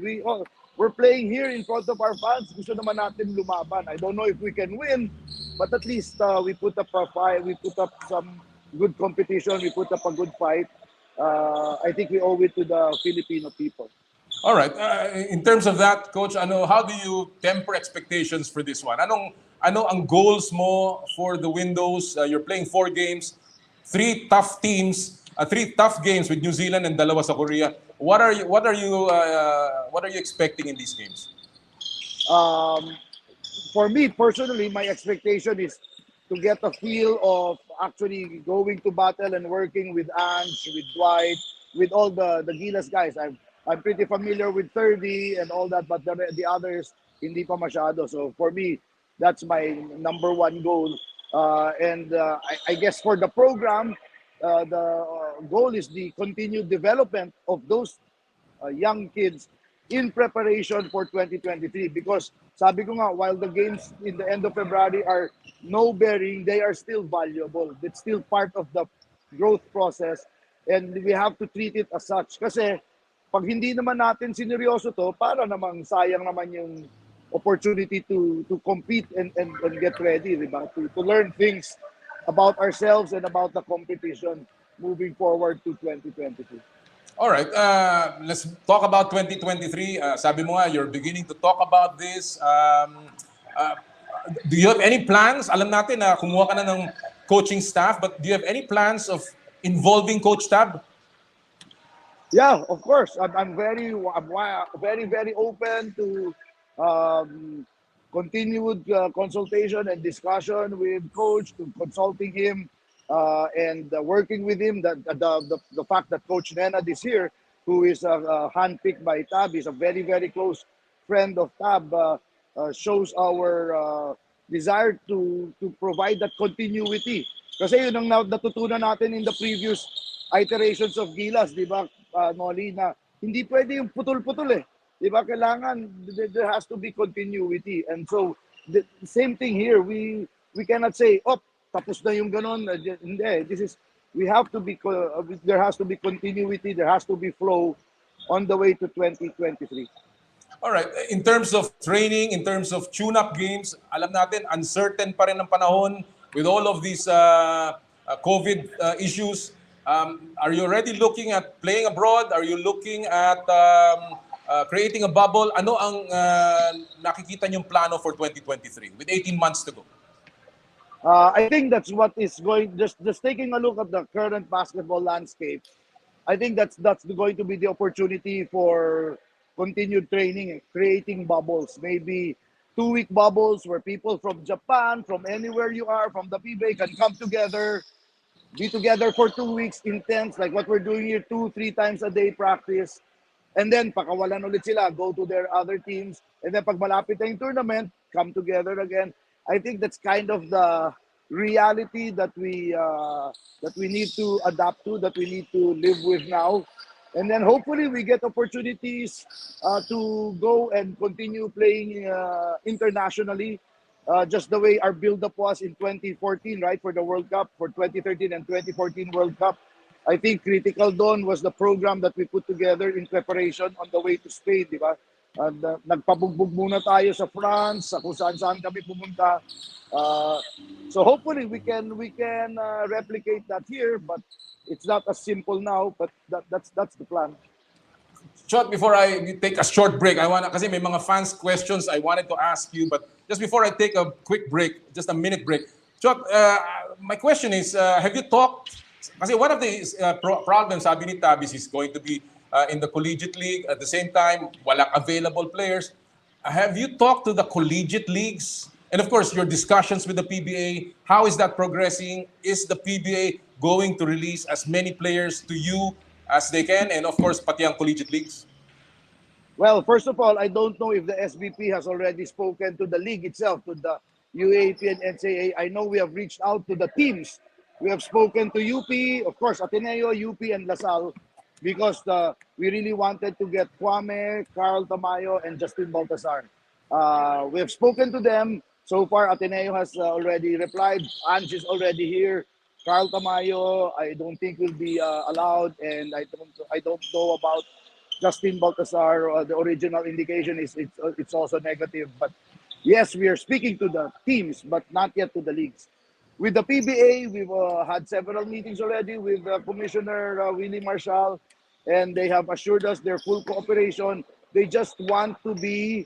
we're playing here in front of our fans. Gusto naman natin lumaban. I don't know if we can win, but at least we put up a fight, we put up some good competition, we put up a good fight. I think we owe it to the Filipino people. All right. In terms of that, Coach, how do you temper expectations for this one? Ano ang goals mo for the windows? You're playing 4 games, 3 tough teams, 3 tough games with New Zealand and 2 sa Korea. What are you expecting in these games? For me personally, my expectation is to get a feel of actually going to battle and working with Ange, with Dwight, with all the Gilas guys. I'm pretty familiar with 30 and all that, but the others hindi pa masyado. So for me, that's my number 1 goal. I guess for the program, the goal is the continued development of those young kids in preparation for 2023. Because sabi ko nga, while the games in the end of February are no bearing, they are still valuable. It's still part of the growth process, and we have to treat it as such. Kasi pag hindi naman natin sineryoso to, para namang sayang naman yung opportunity to compete and get ready, diba? To learn things about ourselves and about the competition moving forward to 2022. All right. Let's talk about 2023. Sabi mo nga, you're beginning to talk about this. Do you have any plans? Alam natin na kumuha ka na ng coaching staff, but do you have any plans of involving Coach Tab? Yeah, of course. I'm very open to continued consultation and discussion with Coach, to consulting him and working with him. The fact that Coach Nenad is here, who is handpicked by Tab, is a very, very close friend of Tab, shows our desire to provide that continuity. Kasi yun ang natutunan natin in the previous iterations of Gilas, di ba, Noli, na hindi pwede yung putol-putol eh. Di ba, kailangan, there has to be continuity. And so, the same thing here, we cannot say, tapos na yung ganon. Hindi, we have to be, there has to be continuity, there has to be flow on the way to 2023. All right. In terms of training, in terms of tune-up games, alam natin, uncertain pa rin ang panahon with all of these COVID issues. Are you already looking at playing abroad? Are you looking at creating a bubble? Ano ang nakikita niyong plano for 2023 with 18 months to go? I think that's what is going, just taking a look at the current basketball landscape, I think that's going to be the opportunity for continued training, creating bubbles, maybe 2-week bubbles where people from Japan, from anywhere you are, from the FIBA can come together, be together for 2 weeks, intense, like what we're doing here, 2-3 times a day practice, and then pakawalan ulit sila, go to their other teams, and then pag malapit na yung tournament, come together again. I think that's kind of the reality that we need to adapt to, that we need to live with now. And then hopefully we get opportunities to go and continue playing internationally, just the way our build-up was in 2014, right, for the World Cup, for 2013 and 2014 World Cup. I think critical doon was the program that we put together in preparation on the way to Spain, di ba? And nagpabugbog muna tayo sa France, sa kung saan-saan kami pumunta. So hopefully we can replicate that here, but it's not as simple now, but that's the plan. Chot, before I take a short break, kasi may mga fans questions I wanted to ask you, but just before I take a quick break, just a minute break. Chot, my question is, have you talked, kasi one of the problems, sabi ni Tabis, is going to be in the collegiate league. At the same time, walang available players. Have you talked to the collegiate leagues? And of course, your discussions with the PBA, how is that progressing? Is the PBA going to release as many players to you as they can? And of course, pati ang collegiate leagues? Well, first of all, I don't know if the SBP has already spoken to the league itself, to the UAP and NCAA. I know we have reached out to the teams. We have spoken to UP, of course, Ateneo, UP, and LaSalle, because we really wanted to get Kwame, Carl Tamayo, and Justin Baltazar. We have spoken to them. So far, Ateneo has already replied. Ange is already here. Carl Tamayo, I don't think will be allowed, and I don't know about Justin Baltasar. The original indication is it's also negative. But yes, we are speaking to the teams, but not yet to the leagues. With the PBA, we've had several meetings already with Commissioner Willie Marshall, and they have assured us their full cooperation. They just want to be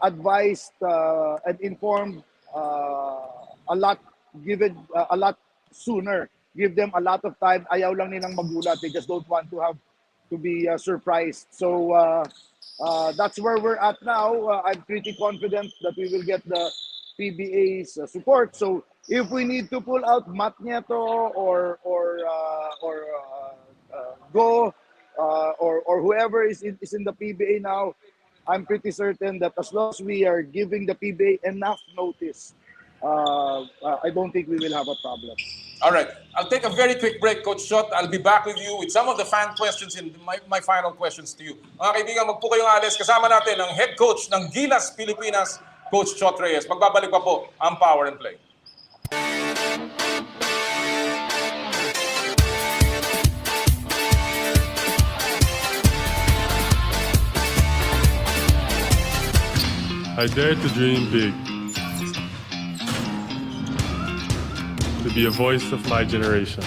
advised and informed a lot, given a lot sooner. Give them a lot of time. Ayaw lang nilang magulat. They just don't want to have to be surprised. So that's where we're at now. I'm pretty confident that we will get the PBA's support. So if we need to pull out Matt Nieto or Go or whoever is in the PBA now, I'm pretty certain that as long as we are giving the PBA enough notice, I don't think we will have a problem. All right. I'll take a very quick break, Coach Chot. I'll be back with you with some of the fan questions and my final questions to you. Mga kaibigan, magpo kayong alis. Kasama natin ang head coach ng Gilas Pilipinas, Coach Chot Reyes. Magbabalik pa po ang Power and Play. I dare to dream big. To be a voice of my generation.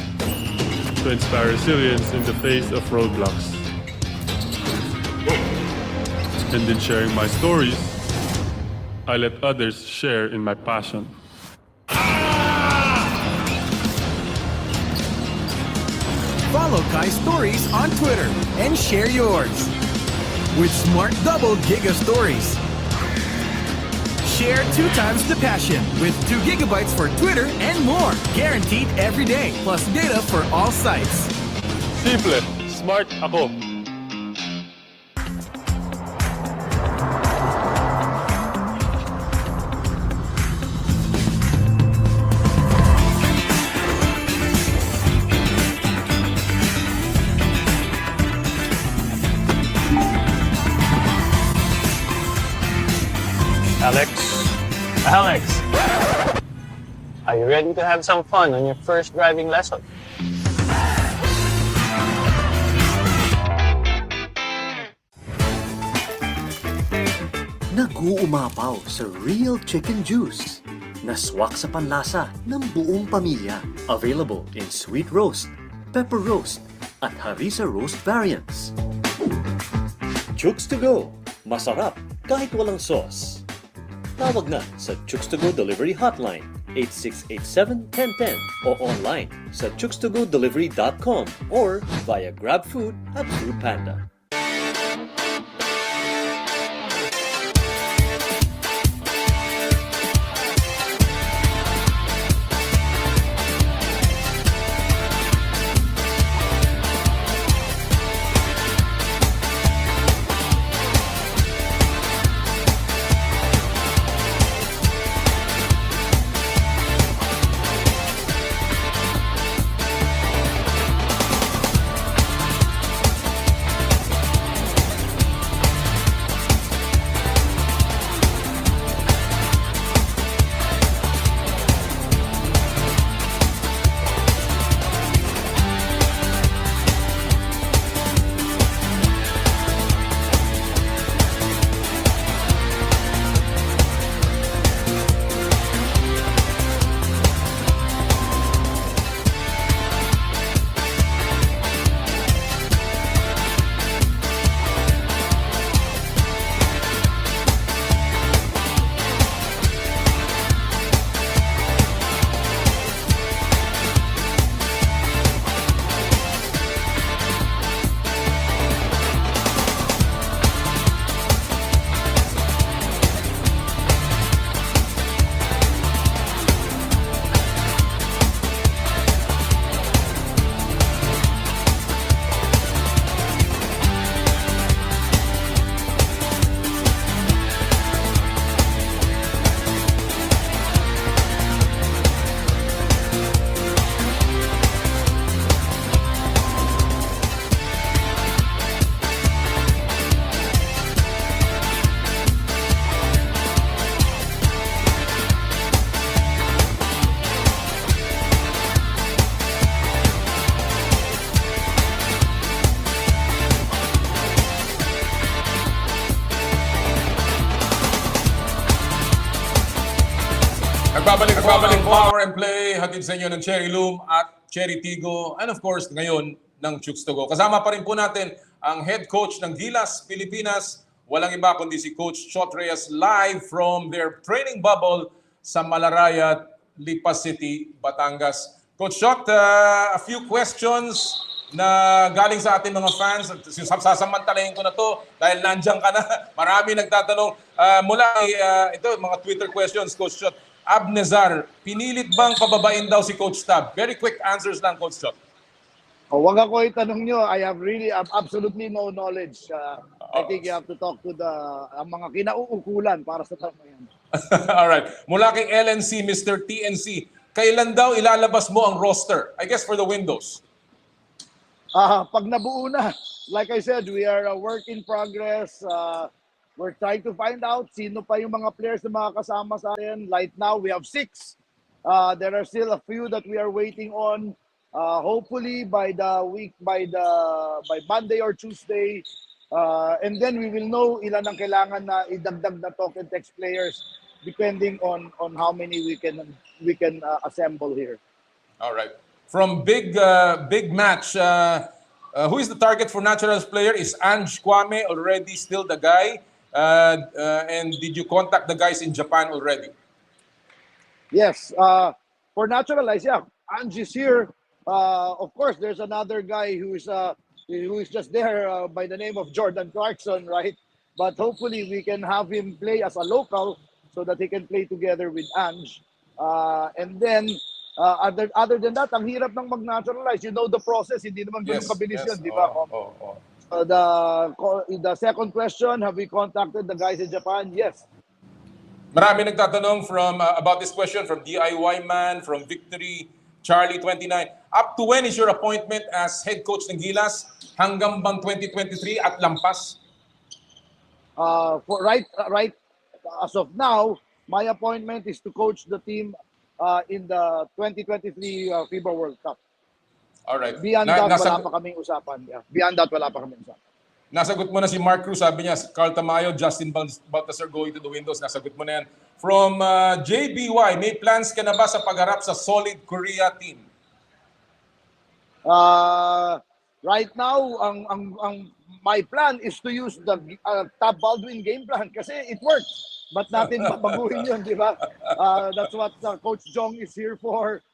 To inspire resilience in the face of roadblocks. And in sharing my stories, I let others share in my passion. Follow Kai's stories on Twitter and share yours. With Smart Double Giga Stories. Share 2 times the passion with 2 gigabytes for Twitter and more. Guaranteed every day, plus data for all sites. Simple, smart ako. Alex, are you ready to have some fun on your first driving lesson? Nag-uumapaw sa real chicken juice. Naswak sa panlasa ng buong pamilya. Available in sweet roast, pepper roast, at harissa roast variants. Chooks to go. Masarap kahit walang sauce. Tawag na sa Chooks to Go Delivery Hotline 8687-1010 o online sa chookstogodelivery.com or via GrabFood at Foodpanda. Nagbabalik Power and Play, hatid sa inyo ng Cherry Loom at Cherry Tigo, and of course, ngayon, ng Chooks to Go. Kasama pa rin po natin ang head coach ng Gilas Pilipinas, walang iba kundi si Coach Chot Reyes, live from their training bubble sa Malaraya, Lipas City, Batangas. Coach Chot, a few questions na galing sa ating mga fans. Sasamantalahin ko na to dahil nandiyan ka na. Marami nagtatanong. Mula ito, mga Twitter questions, Coach Chot. Abnezar, pinilit bang pababain daw si Coach Tab? Very quick answers lang, Coach Chot. Wag ako itanong nyo. I have absolutely no knowledge. I think you have to talk to ang mga kinauukulan para sa tanong yan. Alright. Mula kay LNC, Mr. TNC, kailan daw ilalabas mo ang roster? I guess for the Windows. Pag nabuo na, like I said, we are a work in progress. We're trying to find out sino pa yung mga players na makakasama sa atin. Right now, we have 6. There are still a few that we are waiting on. Hopefully by Monday or Tuesday, and then we will know ilan ang kailangan na idagdag na talk and text players depending on how many we can assemble here. All right. From big match, who is the target for naturals player? Is Ange Kwame already still the guy? And did you contact the guys in Japan already? Yes. For naturalized, yeah. Ange is here. Of course, there's another guy who is just there by the name of Jordan Clarkson, right? But hopefully we can have him play as a local so that he can play together with Ange. And then, other than that, ang hirap ng mag-naturalize. You know the process. Hindi naman ganun kabilis yun, di ba? The second question, have we contacted the guys in Japan? Yes. Marami nagtatanong about this question from DIY Man, from Victory, Charlie 29. Up to when is your appointment as head coach ng Gilas? Hanggang bang 2023 at lampas? For right as of now, my appointment is to coach the team in the 2023 FIBA World Cup. All right. Beyond that, wala pa kaming usapan. Yeah. Beyond that, wala pa kaming usapan. Nasagot mo na si Mark Cruz, sabi niya, Carl Tamayo, Justin Baltasar going to the Windows. Nasagot mo na yan. From JBY, may plans ka na ba sa pagharap sa solid Korea team? Right now, my plan is to use the Tab Baldwin game plan kasi it works. But natin babaguhin yun, di ba? That's what Coach Jong is here for.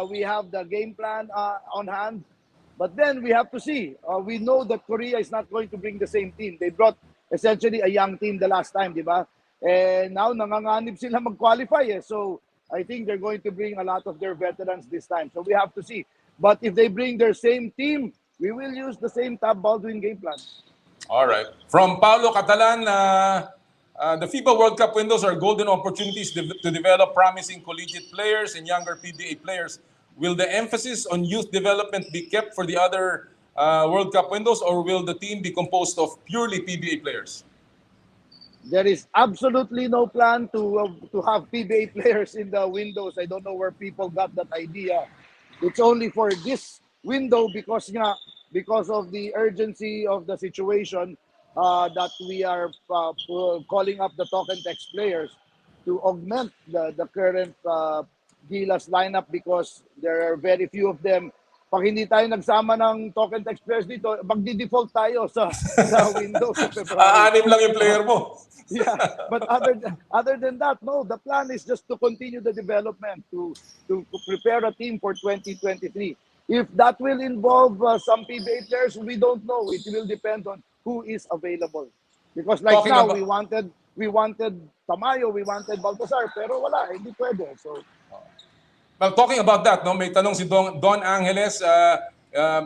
We have the game plan on hand. But then we have to see. We know that Korea is not going to bring the same team. They brought essentially a young team the last time, di ba? And now nanganganib sila mag-qualify. So I think they're going to bring a lot of their veterans this time. So we have to see. But if they bring their same team, we will use the same Tab Baldwin game plan. All right. From Paulo Catalan, the FIBA World Cup windows are golden opportunities to develop promising collegiate players and younger PBA players. Will the emphasis on youth development be kept for the other World Cup windows, or will the team be composed of purely PBA players? There is absolutely no plan to have PBA players in the windows. I don't know where people got that idea. It's only for this window because of the urgency of the situation that we are calling up the talk and text players to augment the current Gilas lineup because there are very few of them. Pag hindi tayo nagsama ng talk and text players dito, magdi-default tayo sa Windows sa Pebrero. Aanim lang yung player mo. Yeah, but other than that, no, the plan is just to continue the development, to prepare a team for 2023. If that will involve some PBA players, we don't know. It will depend on who is available. Because like now, we wanted Tamayo, we wanted Baltasar, pero wala, hindi pwede. So, well, talking about that, no, may tanong si Don Angeles,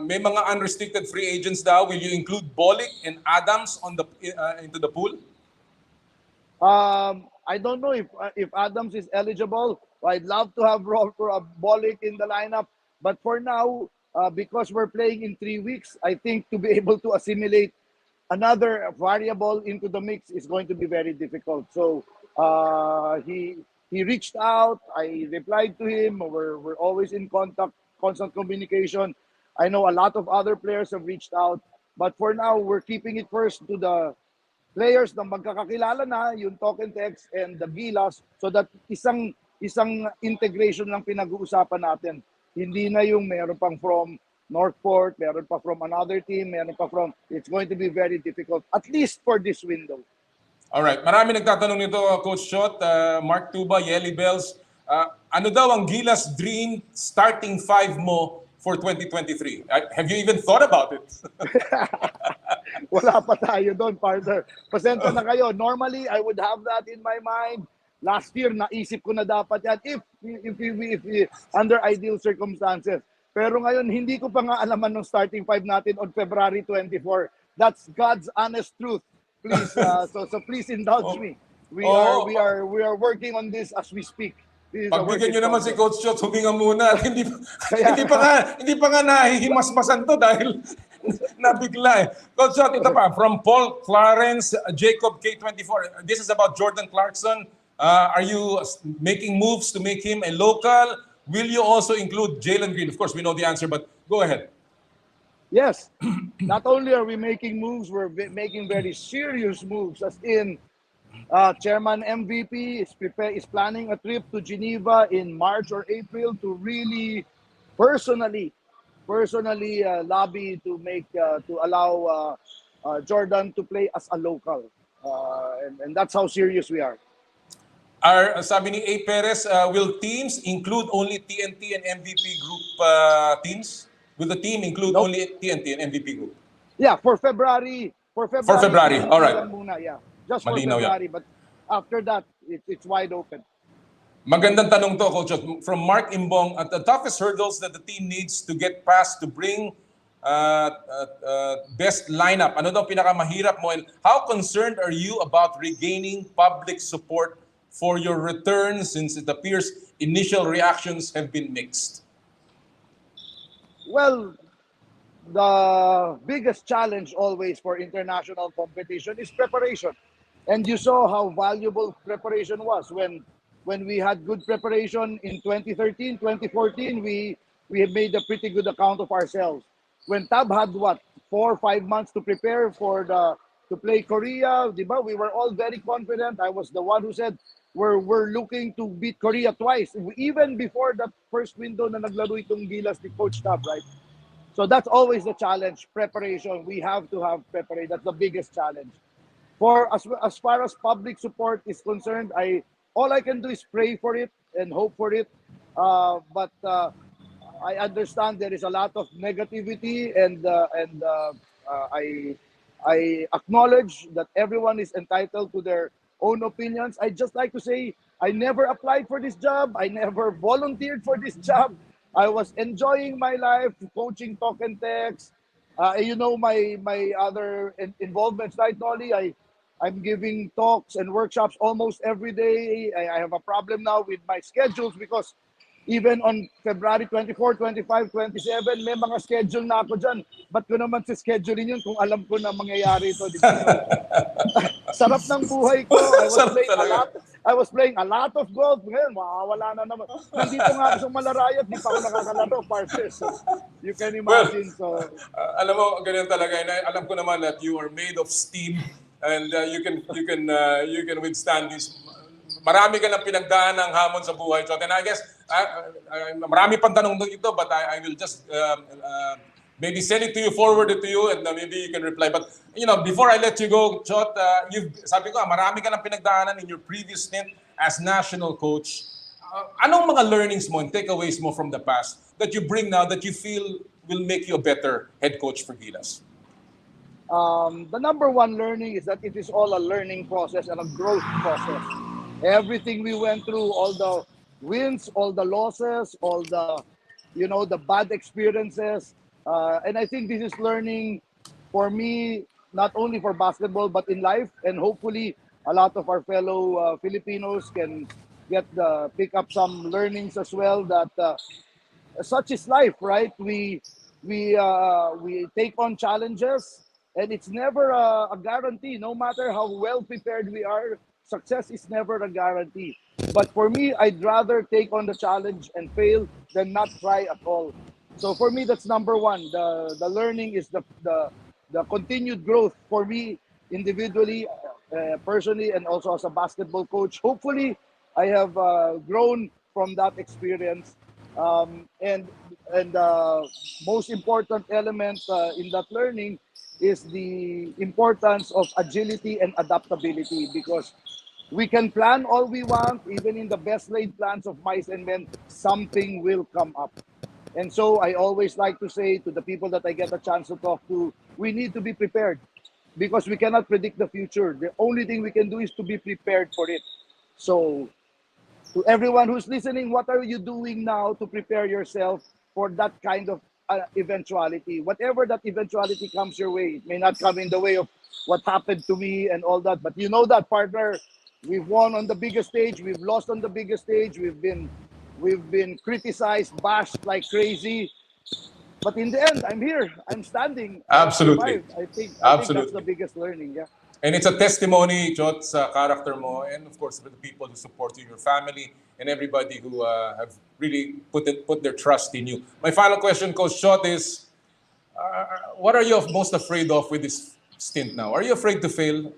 may mga unrestricted free agents daw. Will you include Bolik and Adams into the pool? I don't know if Adams is eligible. I'd love to have Bolik in the lineup. But for now, because we're playing in 3 weeks, I think to be able to assimilate another variable into the mix is going to be very difficult. So he reached out. I replied to him. We're always in contact, constant communication. I know a lot of other players have reached out. But for now, we're keeping it first to the players na magkakakilala na, yung talk and text and the Gilas, so that isang isang integration lang pinag-uusapan natin. Hindi na yung meron pang from Northport, meron pa from another team, meron pa from, it's going to be very difficult, at least for this window. Alright, marami nagtatanong nito, Coach Chot, Mark Tuba, Yelly Bells. Ano daw ang Gilas Dream starting 5 mo for 2023? Have you even thought about it? Wala pa tayo doon, partner. Pasensya na kayo. Normally, I would have that in my mind. Last year, naisip ko na dapat yan if under ideal circumstances. Pero ngayon, hindi ko pa nga alaman ng starting 5 natin on February 24. That's God's honest truth. Please, so please indulge me. We are working on this as we speak. Pagbigyan nyo naman si Coach Chot, huminga muna. hindi pa nga nahihimasmasan to dahil nabigla eh. Coach Chot, ito pa, from Paul Clarence, Jacob K24. This is about Jordan Clarkson. Are you making moves to make him a local? Will you also include Jalen Green? Of course, we know the answer, but go ahead. Yes. Not only are we making moves, we're making very serious moves. As in, Chairman MVP is planning a trip to Geneva in March or April to really personally lobby to allow Jordan to play as a local, and that's how serious we are. Sabi ni A. Perez, will teams include only TNT and MVP group teams? Will the team include only TNT and MVP group? Yeah, for February. For February, all right. Yeah, just for Malinaw February. yan. But after that, it's wide open. Magandang tanong to, Coach. From Mark Imbong, at the toughest hurdles that the team needs to get past to bring best lineup, ano daw pinakamahirap mo? And how concerned are you about regaining public support for your return, since it appears initial reactions have been mixed? Well, the biggest challenge always for international competition is preparation. And you saw how valuable preparation was when we had good preparation in 2013, 2014, we made a pretty good account of ourselves. When Tab had 4 or 5 months to prepare to play Korea, diba? We were all very confident. I was the one who said we're looking to beat Korea twice, even before that first window na naglaro itong Gilas ni Coach Tab, right? So that's always the challenge, preparation. We have to have preparation. That's the biggest challenge. For as far as public support is concerned, all I can do is pray for it and hope for it. But I understand there is a lot of negativity, and I acknowledge that everyone is entitled to their own opinions. I just like to say, I never applied for this job. I never volunteered for this job. I was enjoying my life, coaching talk and text. You know my other involvements, right, Nolly? I'm giving talks and workshops almost every day. I have a problem now with my schedules because even on February 24, 25, 27, may mga schedule na ako dyan. Ba't ko naman sa scheduling yun kung alam ko na mangyayari ito? Sarap ng buhay ko. I was playing a lot of golf. Ngayon, mawawala na naman. Nandito nga ako sa Malarayat, di pa ako nakakalaro, partners. So, you can imagine. Alam mo, ganyan talaga. Alam ko naman that you are made of steam and you can withstand this. Marami ka ng pinagdaan ng hamon sa buhay. So, and I guess, marami pang tanong dito, but I will just maybe send it to you, forward it to you, and maybe you can reply. But, before I let you go, Chot, sabi ko, marami ka ng pinagdaanan in your previous stint as national coach. Anong mga learnings mo and takeaways mo from the past that you bring now that you feel will make you a better head coach for Gilas? The number one learning is that it is all a learning process and a growth process. Everything we went through, all the wins, all the losses, all the, the bad experiences. And I think this is learning for me, not only for basketball, but in life. And hopefully a lot of our fellow Filipinos can pick up some learnings as well, that such is life, right? We take on challenges, and it's never a guarantee. No matter how well prepared we are, success is never a guarantee. But for me, I'd rather take on the challenge and fail than not try at all. So for me, that's number one. The learning is the continued growth for me individually, personally, and also as a basketball coach. Hopefully, I have grown from that experience. And most important element in that learning is the importance of agility and adaptability, because we can plan all we want, even in the best laid plans of mice and men, something will come up. And so I always like to say to the people that I get a chance to talk to, we need to be prepared, because we cannot predict the future. The only thing we can do is to be prepared for it. So to everyone who's listening, what are you doing now to prepare yourself for that kind of eventuality? Whatever that eventuality comes your way, it may not come in the way of what happened to me and all that, but you know that, partner, we've won on the biggest stage, we've lost on the biggest stage, we've been criticized, bashed like crazy, but in the end, I'm here, I'm standing. Absolutely. I think Absolutely. that's the biggest learning, yeah. And it's a testimony, Chot, sa character mo, and of course for the people who support you, your family, and everybody who have really put their trust in you. My final question, Coach Chot, is what are you most afraid of with this stint now? Are you afraid to fail?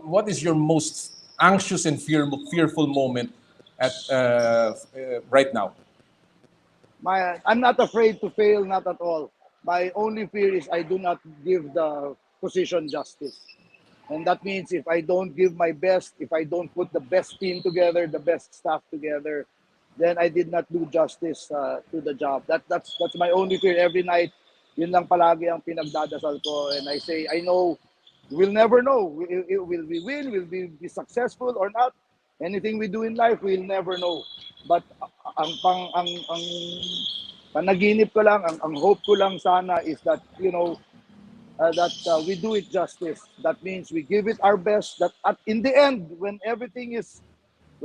What is your most anxious and fearful moment at right now? I'm not afraid to fail, not at all. My only fear is I do not give the position justice. And that means if I don't give my best, if I don't put the best team together, the best staff together, then I did not do justice to the job. That's my only fear every night. Yun lang palagi ang pinagdadasal ko. And I say, I know, we'll never know. Will we win? Will we be successful or not? Anything we do in life, we'll never know. But ang panaginip ko lang, ang hope ko lang sana is that, we do it justice. That means we give it our best. That in the end, when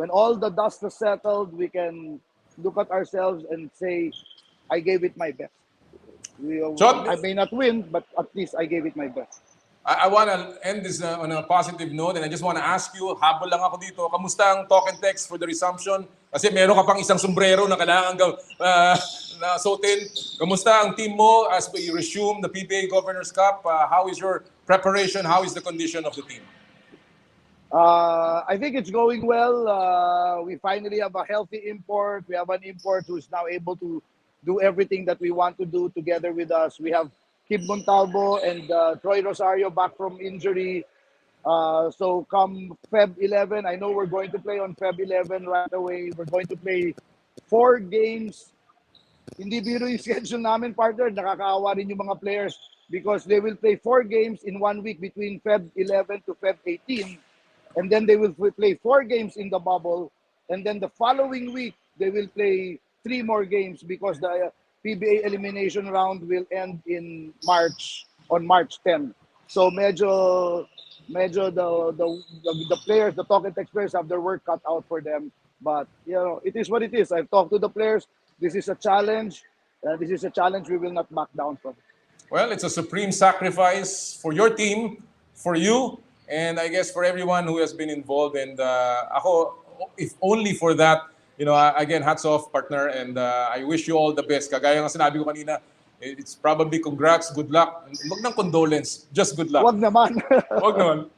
all the dust has settled, we can look at ourselves and say, I gave it my best. I may not win, but at least I gave it my best. I want to end this on a positive note, and I just want to ask you, habol lang ako dito, kamusta ang talk and text for the resumption? Kasi meron ka pang isang sombrero na kailangan na suotin. Kamusta ang team mo as you resume the PBA Governors Cup? How is your preparation? How is the condition of the team? I think it's going well. We finally have a healthy import. We have an import who's now able to do everything that we want to do together with us. We have Kib Montalvo and Troy Rosario back from injury. So come Feb 11, I know we're going to play on Feb 11 right away. We're going to play 4 games. Hindi biro yung schedule namin, partner. Nakakaawa rin yung mga players because they will play 4 games in 1 week between Feb 11 to Feb 18. And then they will play 4 games in the bubble. And then the following week, they will play 3 more games because the PBA elimination round will end in March, on March 10. So medyo the players, the talk and text players have their work cut out for them. But it is what it is. I've talked to the players. This is a challenge. This is a challenge we will not back down from. Well, it's a supreme sacrifice for your team, for you, and I guess for everyone who has been involved. And ako, if only for that, again, hats off, partner, and I wish you all the best. Kagaya ng sinabi ko kanina, it's probably congrats, good luck. Wag ng condolence, just good luck. Wag naman. Wag naman.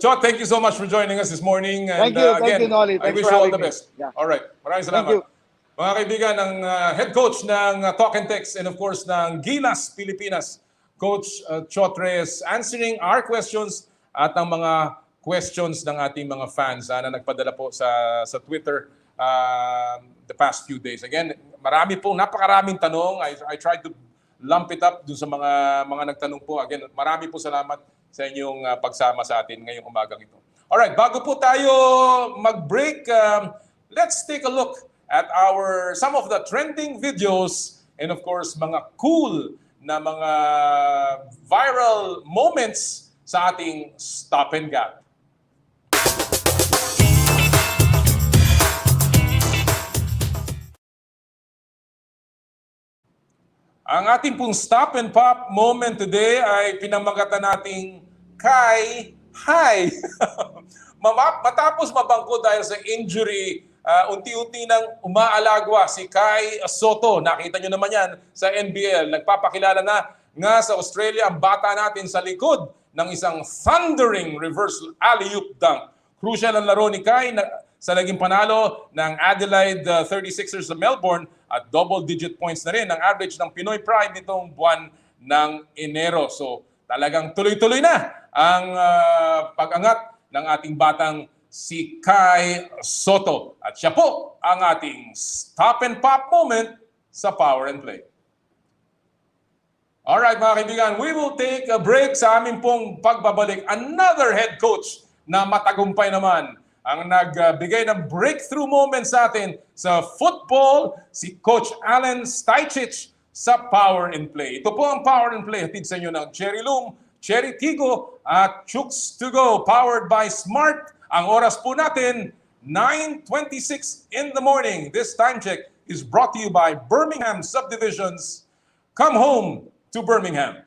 Chot, thank you so much for joining us this morning. And thank you, Nolly. I Thanks wish for you all having the me. best. Yeah. All right. Maraming salamat. Thank you. Mga kaibigan, ng head coach ng Talk and Text and of course ng Gilas Pilipinas, Coach Chot Reyes, answering our questions at ang mga questions ng ating mga fans na nagpadala po sa Twitter the past few days. Again, napakaraming tanong. I tried to lump it up dun sa mga nagtanong po. Again, marami po salamat sa inyong pagsama sa atin ngayong umagang ito. Alright, bago po tayo mag-break, let's take a look at some of the trending videos and of course, mga cool na mga viral moments sa ating Stop and Gap. Ang ating pong Stop and Pop moment today ay pinamagatan nating Kai Hi. Matapos mabangko dahil sa injury, unti-unti nang umaalagwa si Kai Soto. Nakita nyo naman yan sa NBL. Nagpapakilala na nga sa Australia ang bata natin sa likod ng isang thundering reverse alley-oop dunk. Crucial ang laro ni Kai sa naging panalo ng Adelaide 36ers sa Melbourne at double-digit points na rin ang average ng Pinoy Pride nitong buwan ng Enero. So talagang tuloy-tuloy na ang pag-angat ng ating batang si Kai Soto. At siya po ang ating stop and pop moment sa Power and Play. Alright mga kaibigan, we will take a break sa aming pong pagbabalik. Another head coach na matagumpay naman ang nagbigay ng breakthrough moment sa atin sa football, si Coach Alen Stajcic sa Power and Play. Ito po ang Power and Play, hatid sa inyo ng Cherry Loom, Cherry Tigo at Chooks to Go, powered by Smart. Ang oras po natin, 9:26 in the morning. This time check is brought to you by Birmingham Subdivisions. Come home to Birmingham.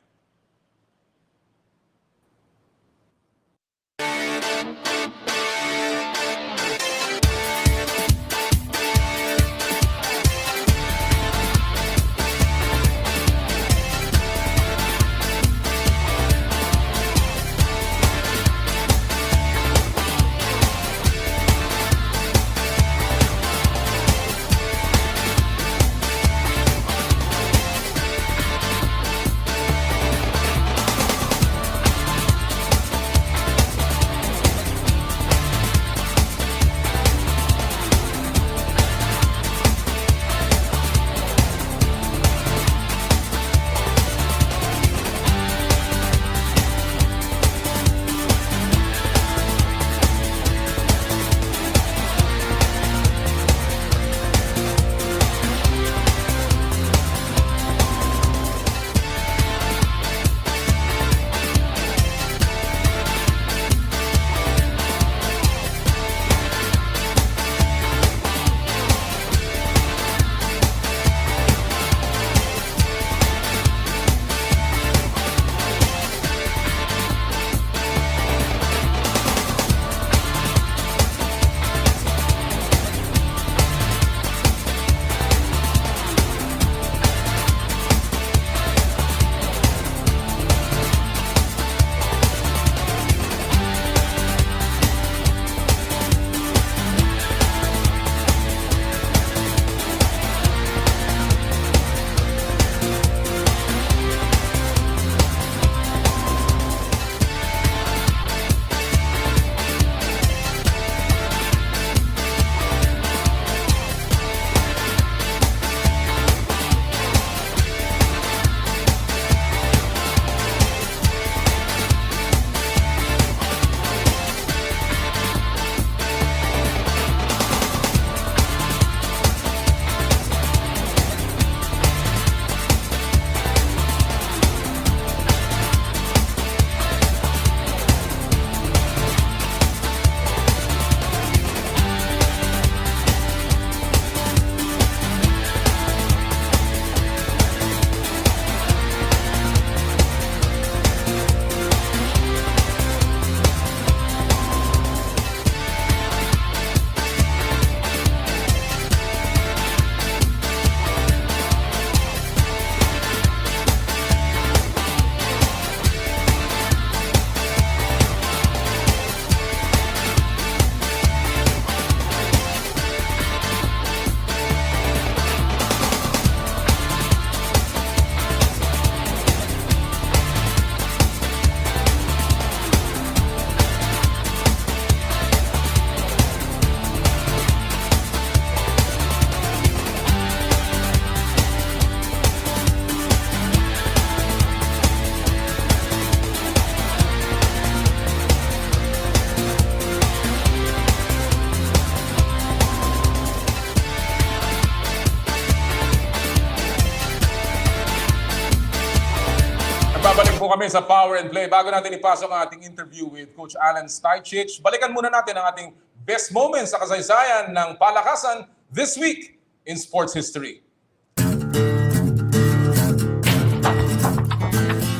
Babalik po kami sa Power and Play. Bago natin ipasok ang ating interview with Coach Alen Stajcic, balikan muna natin ang ating best moments sa kasaysayan ng palakasan this week in sports history.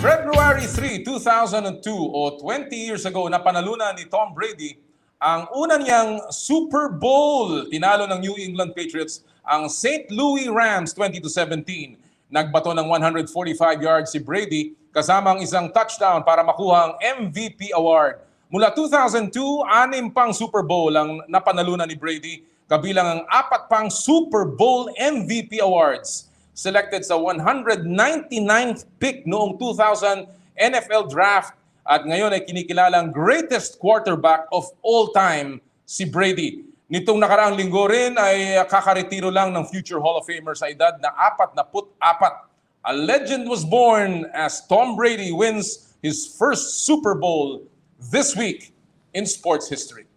February 3, 2002 o 20 years ago na panalunan ni Tom Brady ang una niyang Super Bowl. Tinalo ng New England Patriots ang St. Louis Rams 20-17. Nagbato ng 145 yards si Brady kasama ang isang touchdown para makuha ang MVP award. Mula 2002, 6 pang Super Bowl ang napanalunan ni Brady, kabilang ang 4 pang Super Bowl MVP awards. Selected sa 199th pick noong 2000 NFL Draft at ngayon ay kinikilalang greatest quarterback of all time, si Brady. Nitong nakaraang linggo rin ay kakaretiro lang ng future Hall of Famer sa edad na 44. A legend was born as Tom Brady wins his first Super Bowl this week in sports history.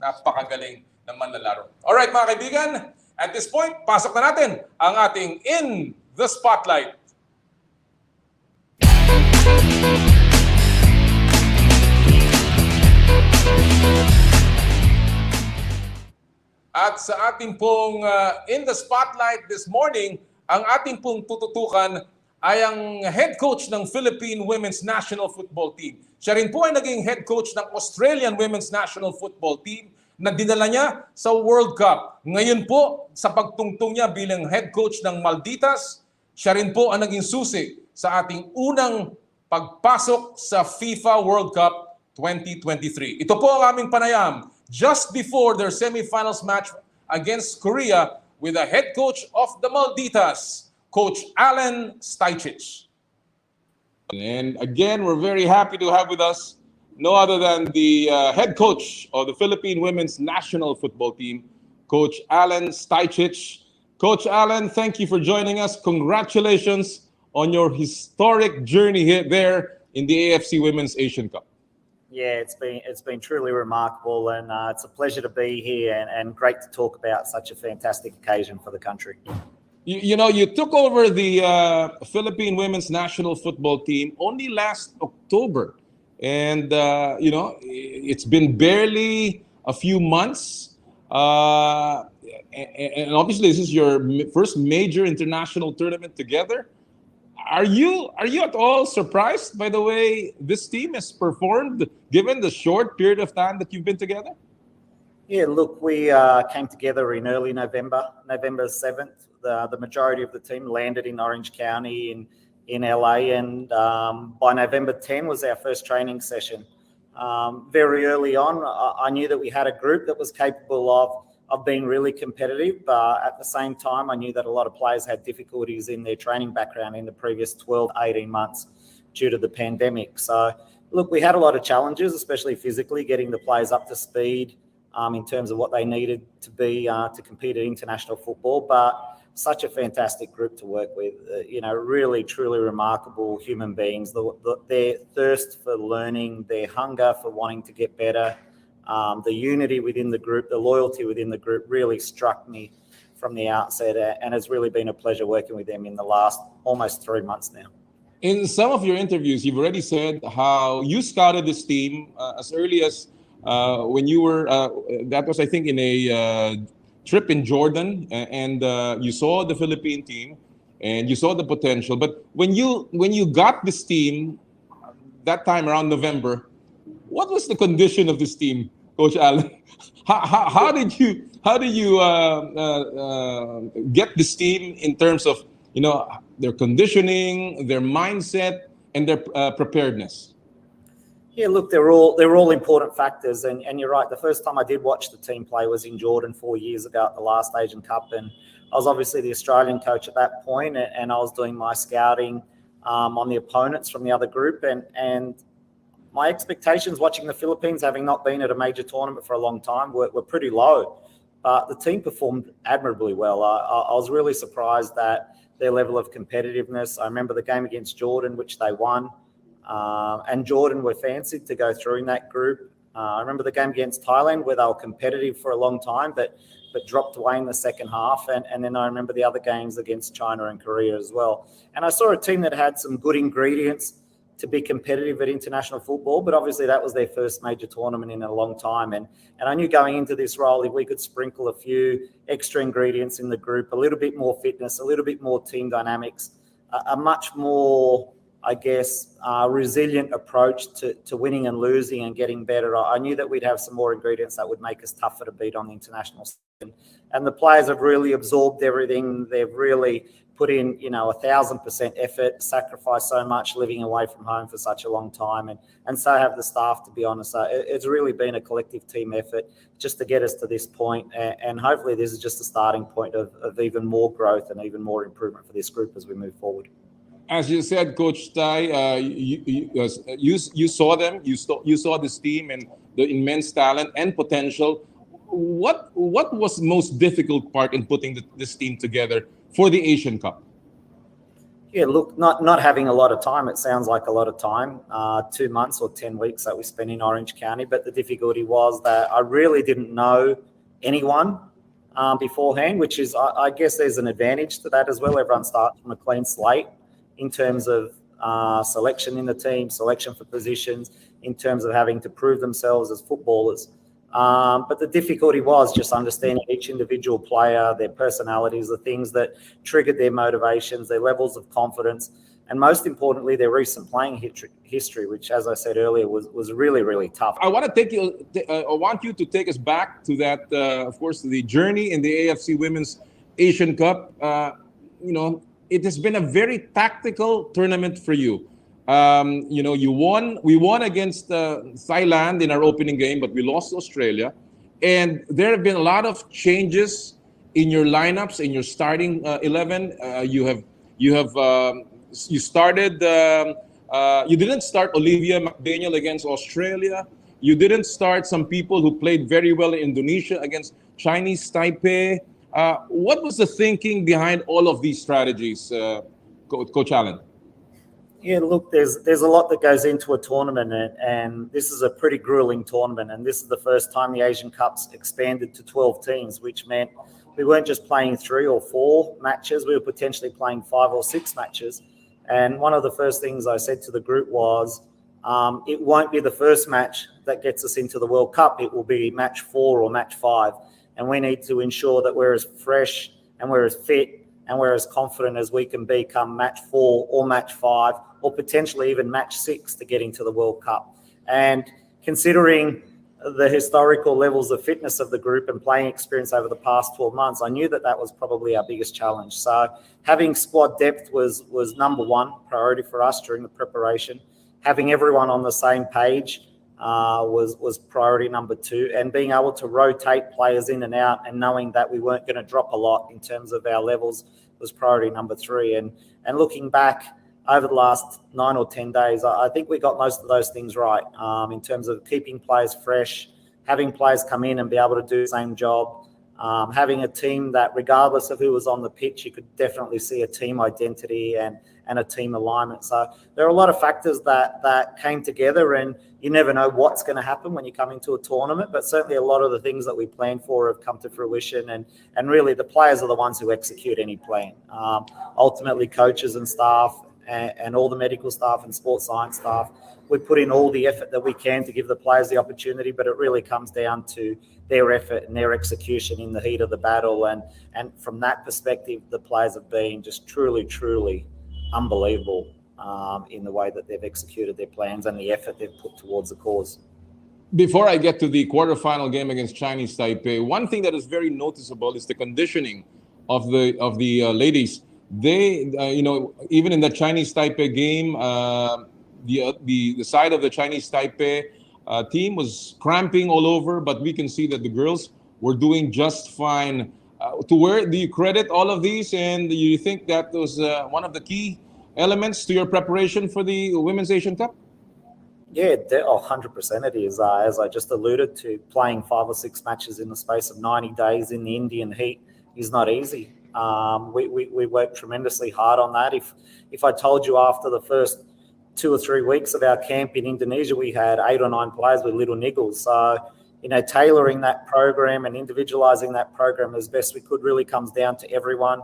Napakagaling ng manlalaro. Alright mga kaibigan, at this point, pasok na natin ang ating In the Spotlight. At sa ating pong In the Spotlight this morning, ang ating pong tututukan ay ang head coach ng Philippine Women's National Football Team. Siya rin po ay naging head coach ng Australian Women's National Football Team na dinala niya sa World Cup. Ngayon po, sa pagtungtong niya bilang head coach ng Malditas, siya rin po ang naging susi sa ating unang pagpasok sa FIFA World Cup 2023. Ito po ang aming panayam just before their semifinals match against Korea with the head coach of the Malditas, Coach Alen Stajcic. And again, we're very happy to have with us no other than the head coach of the Philippine Women's National Football Team, Coach Alen Stajcic. Coach Alen, thank you for joining us. Congratulations on your historic journey here there in the AFC Women's Asian Cup. Yeah, it's been truly remarkable, and it's a pleasure to be here and great to talk about such a fantastic occasion for the country. You know, you took over the Philippine Women's National Football Team only last October. And, you know, it's been barely a few months. And obviously, this is your first major international tournament together. Are you at all surprised by the way this team has performed given the short period of time that you've been together? Yeah, look, we came together in early November 7th. The majority of the team landed in Orange County in LA, and by November 10 was our first training session. Very early on, I knew that we had a group that was capable of being really competitive, but at the same time, I knew that a lot of players had difficulties in their training background in the previous 12, 18 months due to the pandemic. So, look, we had a lot of challenges, especially physically, getting the players up to speed in terms of what they needed to be to compete at international football, but such a fantastic group to work with, you know, really, truly remarkable human beings. Their thirst for learning, their hunger for wanting to get better, the unity within the group, the loyalty within the group really struck me from the outset, and it's really been a pleasure working with them in the last almost 3 months now. In some of your interviews, you've already said how you scouted this team as early as when you were, that was I think in a trip in Jordan, and you saw the Philippine team and you saw the potential. But when you got this team that time around November, what was the condition of this team, Coach Alen? How did you get this team in terms of, you know, their conditioning, their mindset, and their preparedness? Yeah, look, they're all important factors, and you're right. The first time I did watch the team play was in Jordan 4 years ago at the last Asian Cup, and I was obviously the Australian coach at that point, and I was doing my scouting on the opponents from the other group, and my expectations watching the Philippines, having not been at a major tournament for a long time, were pretty low. But the team performed admirably well. I was really surprised at their level of competitiveness. I remember the game against Jordan, which they won. And Jordan were fancied to go through in that group. I remember the game against Thailand where they were competitive for a long time, but dropped away in the second half. And then I remember the other games against China and Korea as well. And I saw a team that had some good ingredients to be competitive at international football, but obviously that was their first major tournament in a long time. And I knew going into this role, if we could sprinkle a few extra ingredients in the group, a little bit more fitness, a little bit more team dynamics, a much more resilient approach to winning and losing and getting better. I knew that we'd have some more ingredients that would make us tougher to beat on the international scene. And the players have really absorbed everything. They've really put in, 1,000% effort, sacrificed so much living away from home for such a long time. And so have the staff, to be honest. It's really been a collective team effort just to get us to this point. And hopefully this is just a starting point of even more growth and even more improvement for this group as we move forward. As you said, Coach Tai, you saw them. You saw this team and the immense talent and potential. What was the most difficult part in putting this team together for the Asian Cup? Yeah, look, not having a lot of time. It sounds like a lot of time, 2 months or 10 weeks that we spent in Orange County. But the difficulty was that I really didn't know anyone beforehand, which is, I guess there's an advantage to that as well. Everyone starts from a clean slate in terms of selection in the team, selection for positions, in terms of having to prove themselves as footballers. But the difficulty was just understanding each individual player, their personalities, the things that triggered their motivations, their levels of confidence, and most importantly, their recent playing history, which, as I said earlier, was really, really tough. I want you to take us back to that, of course, the journey in the AFC Women's Asian Cup. It has been a very tactical tournament for you. We won against Thailand in our opening game, but we lost to Australia. And there have been a lot of changes in your lineups, in your starting 11. You didn't start Olivia McDaniel against Australia. You didn't start some people who played very well in Indonesia against Chinese Taipei. What was the thinking behind all of these strategies, Coach Alen? Yeah, look, there's a lot that goes into a tournament, and this is a pretty grueling tournament. And this is the first time the Asian Cup's expanded to 12 teams, which meant we weren't just playing 3 or 4 matches. We were potentially playing 5 or 6 matches. And one of the first things I said to the group was, it won't be the first match that gets us into the World Cup. It will be match 4 or match 5. And we need to ensure that we're as fresh and we're as fit and we're as confident as we can be come match 4 or match 5 or potentially even match 6 to get into the World Cup. And considering the historical levels of fitness of the group and playing experience over the past 12 months, I knew that was probably our biggest challenge. So having squad depth was number 1 priority for us during the preparation. Having everyone on the same page was priority number 2, and being able to rotate players in and out and knowing that we weren't going to drop a lot in terms of our levels was priority number 3. And looking back over the last 9 or 10 days, I think we got most of those things right in terms of keeping players fresh, having players come in and be able to do the same job, having a team that regardless of who was on the pitch, you could definitely see a team identity and a team alignment. So there are a lot of factors that came together, and you never know what's going to happen when you come into a tournament, but certainly a lot of the things that we planned for have come to fruition, and really the players are the ones who execute any plan. Ultimately, coaches and staff and all the medical staff and sports science staff, we put in all the effort that we can to give the players the opportunity, but it really comes down to their effort and their execution in the heat of the battle. And from that perspective, the players have been just truly, truly unbelievable in the way that they've executed their plans and the effort they've put towards the cause. Before I get to the quarterfinal game against Chinese Taipei, one thing that is very noticeable is the conditioning of the ladies. They, even in the Chinese Taipei game, the side of the Chinese Taipei team was cramping all over, but we can see that the girls were doing just fine. To where do you credit all of these, and do you think that was one of the key elements to your preparation for the Women's Asian Cup? Yeah, 100% it is. As I just alluded to, playing 5 or 6 matches in the space of 90 days in the Indian heat is not easy. We worked tremendously hard on that. If I told you after the first 2 or 3 weeks of our camp in Indonesia, we had 8 or 9 players with little niggles. So, tailoring that program and individualizing that program as best we could really comes down to everyone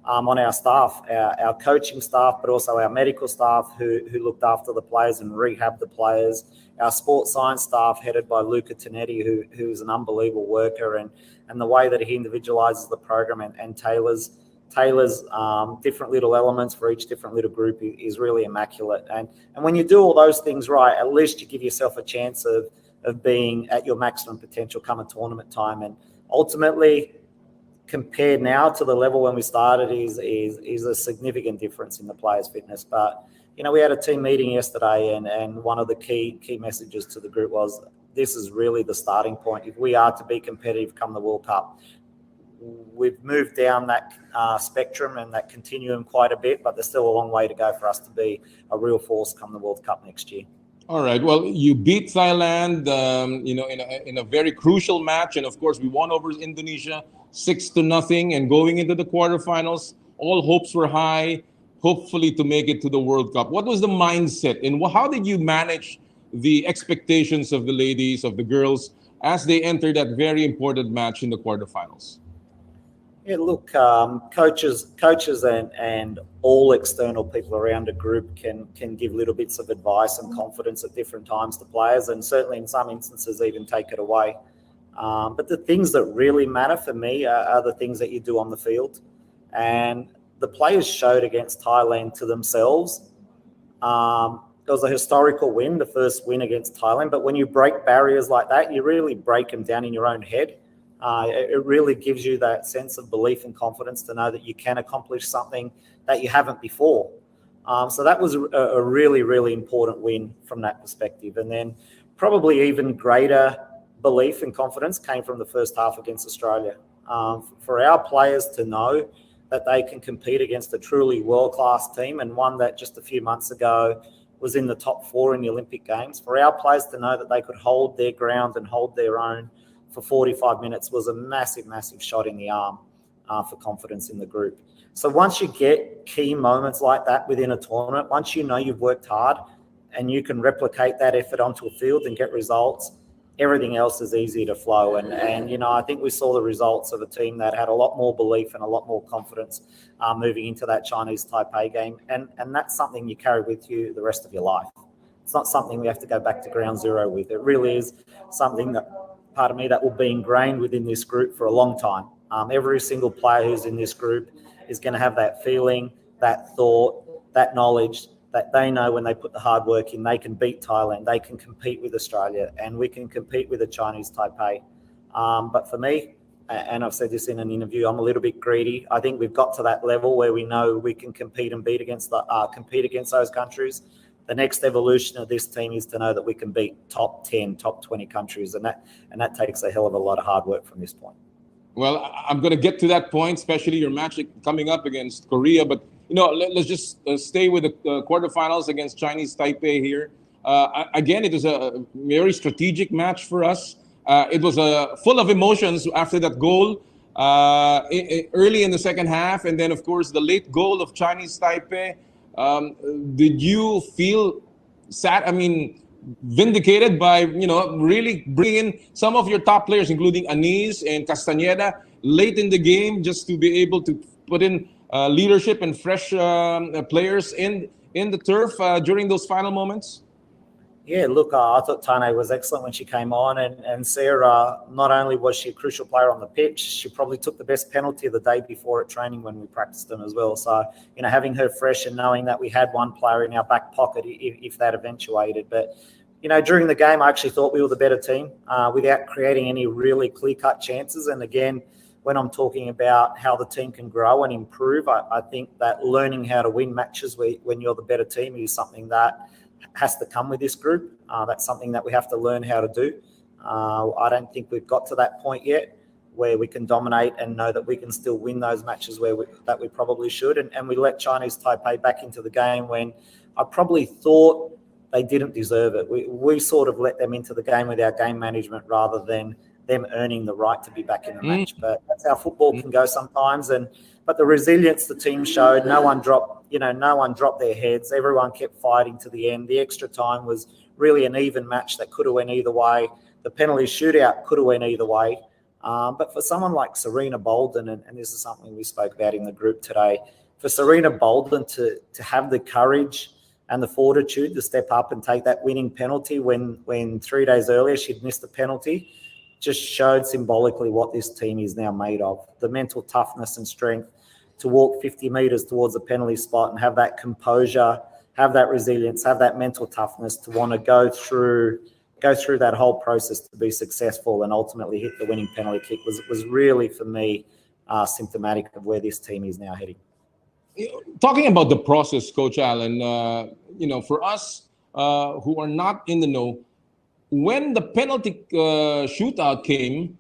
on our staff, our coaching staff, but also our medical staff who looked after the players and rehabbed the players, our sports science staff headed by Luca Tonetti, who is an unbelievable worker, and the way that he individualizes the program and tailors tailors different little elements for each different little group is really immaculate. And when you do all those things right, at least you give yourself a chance of being at your maximum potential come a tournament time. And ultimately, compared now to the level when we started is a significant difference in the players' fitness. But, we had a team meeting yesterday, and one of the key messages to the group was this is really the starting point. If we are to be competitive come the World Cup, we've moved down that spectrum and that continuum quite a bit, but there's still a long way to go for us to be a real force come the World Cup next year. All right. Well, you beat Thailand, in a very crucial match, and of course, we won over Indonesia 6-0. And going into the quarterfinals, all hopes were high, hopefully to make it to the World Cup. What was the mindset, and how did you manage the expectations of the ladies, of the girls, as they enter that very important match in the quarterfinals? Yeah, look, coaches and all external people around a group can give little bits of advice and confidence at different times to players, and certainly in some instances even take it away. But the things that really matter for me are the things that you do on the field. And the players showed against Thailand to themselves. It was a historical win, the first win against Thailand. But when you break barriers like that, you really break them down in your own head. It really gives you that sense of belief and confidence to know that you can accomplish something that you haven't before. So that was a really, really important win from that perspective. And then probably even greater belief and confidence came from the first half against Australia. For our players to know that they can compete against a truly world-class team, and one that just a few months ago was in the top 4 in the Olympic Games, for our players to know that they could hold their ground and hold their own for 45 minutes was a massive, massive shot in the arm for confidence in the group. So once you get key moments like that within a tournament, once you know you've worked hard and you can replicate that effort onto a field and get results, everything else is easy to flow. And I think we saw the results of a team that had a lot more belief and a lot more confidence moving into that Chinese Taipei game. And that's something you carry with you the rest of your life. It's not something we have to go back to ground zero with. It really is something that will be ingrained within this group for a long time. Every single player who's in this group is going to have that feeling, that thought, that knowledge that they know when they put the hard work in, they can beat Thailand, they can compete with Australia, and we can compete with the Chinese Taipei. But for me, and I've said this in an interview, I'm a little bit greedy. I think we've got to that level where we know we can compete and compete against those countries. The next evolution of this team is to know that we can beat top 10, top 20 countries, and that takes a hell of a lot of hard work from this point. Well, I'm going to get to that point, especially your match coming up against Korea. But, let's just stay with the quarterfinals against Chinese Taipei here. Again, it was a very strategic match for us. It was full of emotions after that goal early in the second half. And then, of course, the late goal of Chinese Taipei. Did you feel vindicated by, really bringing in some of your top players, including Anis and Castañeda, late in the game, just to be able to put in leadership and fresh players in the turf during those final moments? Yeah, look, I thought Tane was excellent when she came on, and Sarah, not only was she a crucial player on the pitch, she probably took the best penalty of the day before at training when we practiced them as well. So, having her fresh and knowing that we had one player in our back pocket if that eventuated. But, during the game, I actually thought we were the better team without creating any really clear-cut chances. And again, when I'm talking about how the team can grow and improve, I think that learning how to win matches when you're the better team is something that has to come with this group. That's something that we have to learn how to do. I don't think we've got to that point yet where we can dominate and know that we can still win those matches that we probably should. And we let Chinese Taipei back into the game when I probably thought they didn't deserve it. We sort of let them into the game with our game management rather than them earning the right to be back in the match. But that's how football can go sometimes. But the resilience the team showed, no one dropped their heads. Everyone kept fighting to the end. The extra time was really an even match that could have went either way. The penalty shootout could have went either way. But for someone like Serena Bolden, and this is something we spoke about in the group today, for Serena Bolden to have the courage and the fortitude to step up and take that winning penalty when 3 days earlier she'd missed the penalty, just showed symbolically what this team is now made of. The mental toughness and strength walk 50 meters towards a penalty spot and have that composure, have that resilience, have that mental toughness to want to go through that whole process to be successful and ultimately hit the winning penalty kick was really, for me, symptomatic of where this team is now heading. Talking about the process, Coach Alen, for us who are not in the know, when the penalty shootout came,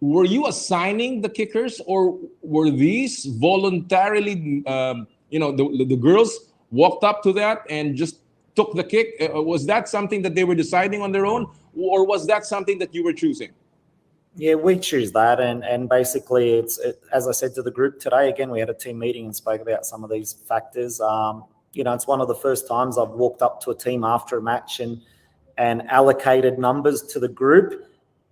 were you assigning the kickers, or were these voluntarily, the girls walked up to that and just took the kick? Was that something that they were deciding on their own, or was that something that you were choosing? Yeah, we choose that, and basically as I said to the group today, again, we had a team meeting and spoke about some of these factors. It's one of the first times I've walked up to a team after a match and allocated numbers to the group,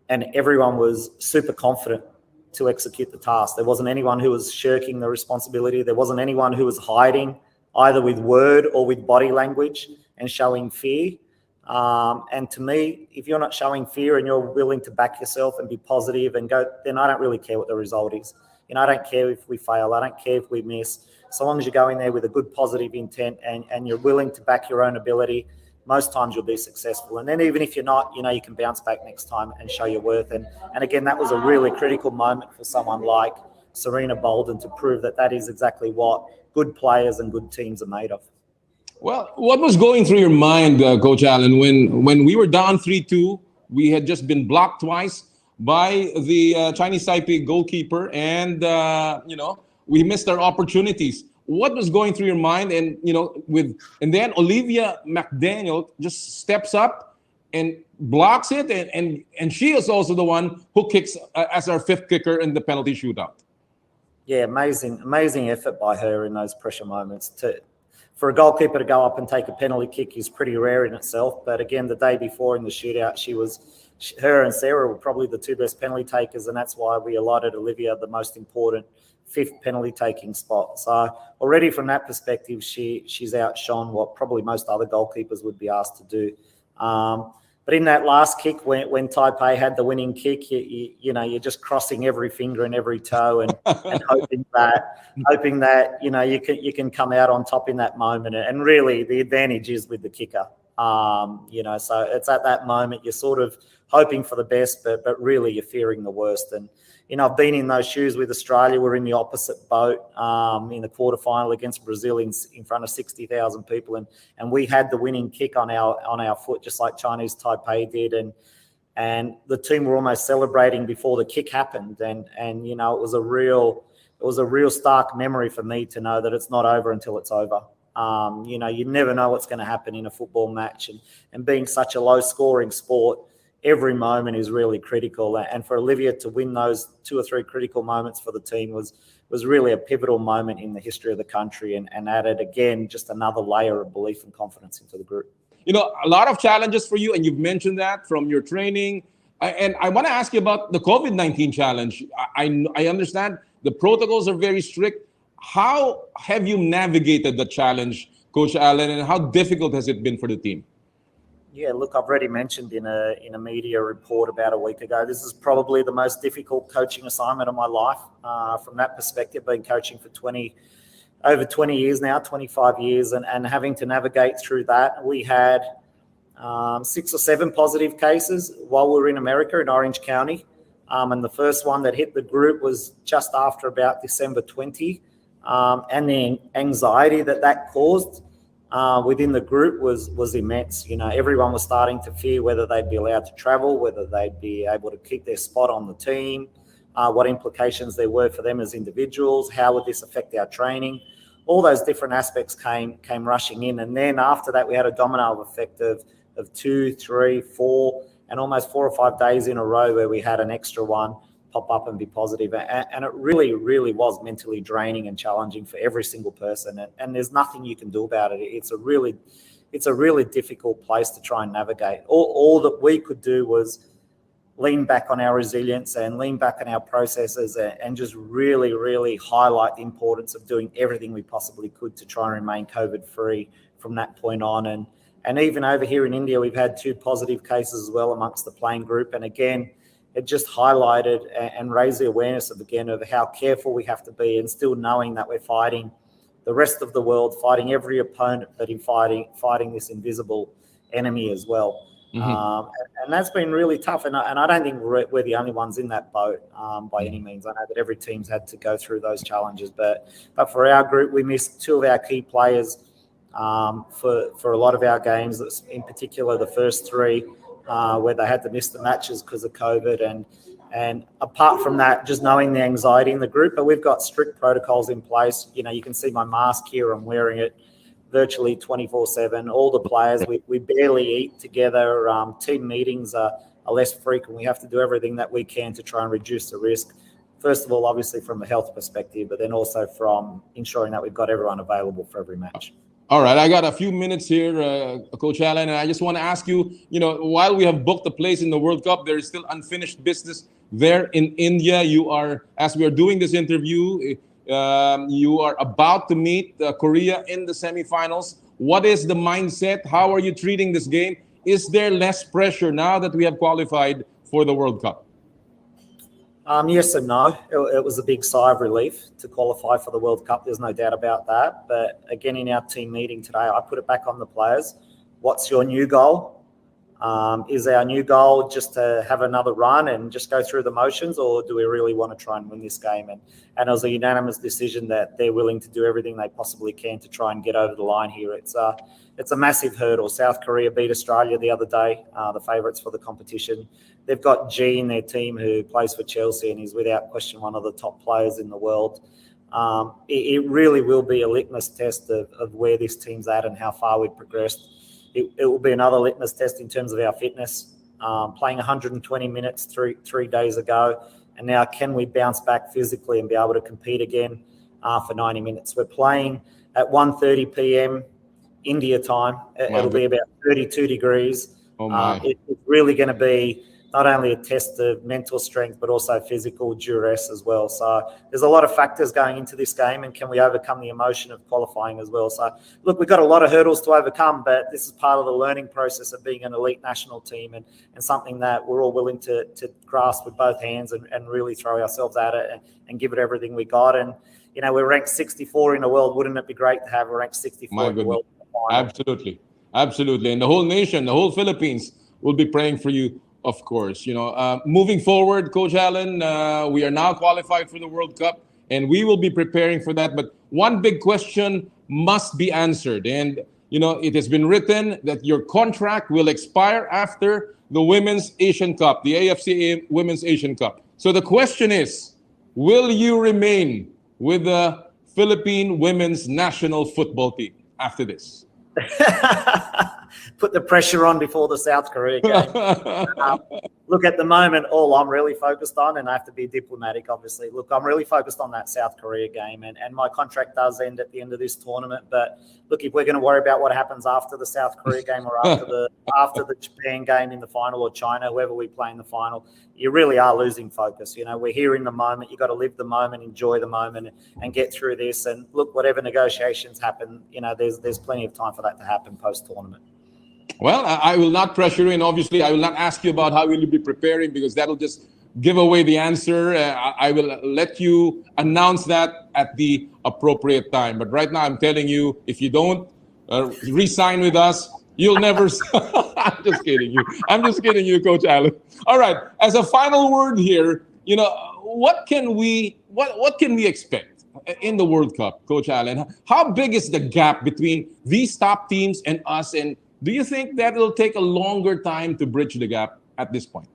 and everyone was super confident to execute the task. There wasn't anyone who was shirking the responsibility. There wasn't anyone who was hiding either with word or with body language and showing fear. And to me, if you're not showing fear and you're willing to back yourself and be positive and go, then I don't really care what the result is. I don't care if we fail. I don't care if we miss. So long as you go in there with a good positive intent and you're willing to back your own ability, most times you'll be successful. And then even if you're not, you can bounce back next time and show your worth. And again, that was a really critical moment for someone like Serena Bolden to prove that is exactly what good players and good teams are made of. Well, what was going through your mind, Coach Alen, when we were down 3-2, we had just been blocked twice by the Chinese Taipei goalkeeper, and we missed our opportunities. What was going through your mind? And and then Olivia McDaniel just steps up and blocks it, and she is also the one who kicks as our fifth kicker in the penalty shootout. Yeah, amazing effort by her in those pressure moments. For a goalkeeper to go up and take a penalty kick is pretty rare in itself. But again, the day before in the shootout, her and Sarah were probably the two best penalty takers, and that's why we allotted Olivia the most important fifth penalty taking spot. So already from that perspective, she's outshone what probably most other goalkeepers would be asked to do. But in that last kick, when Taipei had the winning kick, you're just crossing every finger and every toe and hoping that you can come out on top in that moment. And really, the advantage is with the kicker. So it's at that moment you're sort of hoping for the best, but really you're fearing the worst. And I've been in those shoes with Australia. We're in the opposite boat in the quarterfinal against Brazil in front of 60,000 people, and we had the winning kick on our foot, just like Chinese Taipei did, and the team were almost celebrating before the kick happened, and it was a real stark memory for me to know that it's not over until it's over. You never know what's going to happen in a football match, and being such a low-scoring sport, every moment is really critical. And for Olivia to win those 2 or 3 critical moments for the team was really a pivotal moment in the history of the country, and added, again, just another layer of belief and confidence into the group. A lot of challenges for you, and you've mentioned that from your training. And I want to ask you about the COVID-19 challenge. I understand the protocols are very strict. How have you navigated the challenge, Coach Alen, and how difficult has it been for the team? Yeah, look, I've already mentioned in a media report about a week ago, this is probably the most difficult coaching assignment of my life. From that perspective, been coaching for over 20 years now, 25 years, and having to navigate through that. We had 6 or 7 positive cases while we were in America in Orange County. And the first one that hit the group was just after about December 20. And the anxiety that caused within the group was immense. Everyone was starting to fear whether they'd be allowed to travel, whether they'd be able to keep their spot on the team, what implications there were for them as individuals, how would this affect our training. All those different aspects came rushing in. And then after that, we had a domino effect of 2, 3, 4, and almost 4 or 5 days in a row where we had an extra one pop up and be positive. And it really, really was mentally draining and challenging for every single person. And there's nothing you can do about it. It's a really difficult place to try and navigate. All that we could do was lean back on our resilience and lean back on our processes and just really, really highlight the importance of doing everything we possibly could to try and remain COVID-free from that point on. And even over here in India, we've had 2 positive cases as well amongst the playing group. And again, it just highlighted and raised the awareness of how careful we have to be, and still knowing that we're fighting the rest of the world, fighting every opponent, but in fighting this invisible enemy as well. And that's been really tough. And I don't think we're the only ones in that boat by any means. I know that every team's had to go through those challenges, but for our group, we missed 2 of our key players for a lot of our games, in particular the first 3 where they had to miss the matches because of COVID. And apart from that, just knowing the anxiety in the group, but we've got strict protocols in place. You can see my mask here, I'm wearing it virtually 24/7. All the players, we barely eat together. Team meetings are less frequent. We have to do everything that we can to try and reduce the risk. First of all, obviously from a health perspective, but then also from ensuring that we've got everyone available for every match. All right, I got a few minutes here, Coach Alen, and I just want to ask you, while we have booked a place in the World Cup, there is still unfinished business there in India. You are, as we are doing this interview, you are about to meet Korea in the semifinals. What is the mindset? How are you treating this game? Is there less pressure now that we have qualified for the World Cup? Yes and no. It was a big sigh of relief to qualify for the World Cup. There's no doubt about that. But again, in our team meeting today, I put it back on the players. What's your new goal? Is our new goal just to have another run and just go through the motions, or do we really want to try and win this game? And it was a unanimous decision that they're willing to do everything they possibly can to try and get over the line here. It's a massive hurdle. South Korea beat Australia the other day, the favourites for the competition. They've got G in their team who plays for Chelsea and is without question one of the top players in the world. It really will be a litmus test of where this team's at and how far we've progressed. It will be another litmus test in terms of our fitness. Playing 120 minutes 3 days ago, and now can we bounce back physically and be able to compete again for 90 minutes? We're playing at 1:30 p.m. India time. It'll be about 32 degrees. It's really going to be not only a test of mental strength, but also physical duress as well. So there's a lot of factors going into this game, and can we overcome the emotion of qualifying as well? So look, we've got a lot of hurdles to overcome, but this is part of the learning process of being an elite national team, and something that we're all willing to grasp with both hands and really throw ourselves at it and give it everything we got. And, we're ranked 64 in the world. Wouldn't it be great to have a ranked 64 in the world? Absolutely. Absolutely. And the whole nation, the whole Philippines will be praying for you, of course. Moving forward, Coach Alen, we are now qualified for the World Cup, and we will be preparing for that. But one big question must be answered. And, it has been written that your contract will expire after the Women's Asian Cup, the AFC Women's Asian Cup. So the question is, will you remain with the Philippine women's national football team after this? Put the pressure on before the South Korea game. Look, at the moment, all I'm really focused on, and I have to be diplomatic, obviously. Look, I'm really focused on that South Korea game, and my contract does end at the end of this tournament. But look, if we're going to worry about what happens after the South Korea game or after the Japan game in the final, or China, whoever we play in the final, you really are losing focus. We're here in the moment. You've got to live the moment, enjoy the moment, and get through this. And look, whatever negotiations happen, there's plenty of time for that to happen post-tournament. Well, I will not pressure you, and obviously I will not ask you about how will you be preparing, because that'll just give away the answer. I will let you announce that at the appropriate time. But right now I'm telling you, if you don't re-sign with us, you'll never... I'm just kidding you, Coach Alen. All right, as a final word here, what can we expect in the World Cup, Coach Alen? How big is the gap between these top teams and us, and do you think that it'll take a longer time to bridge the gap at this point?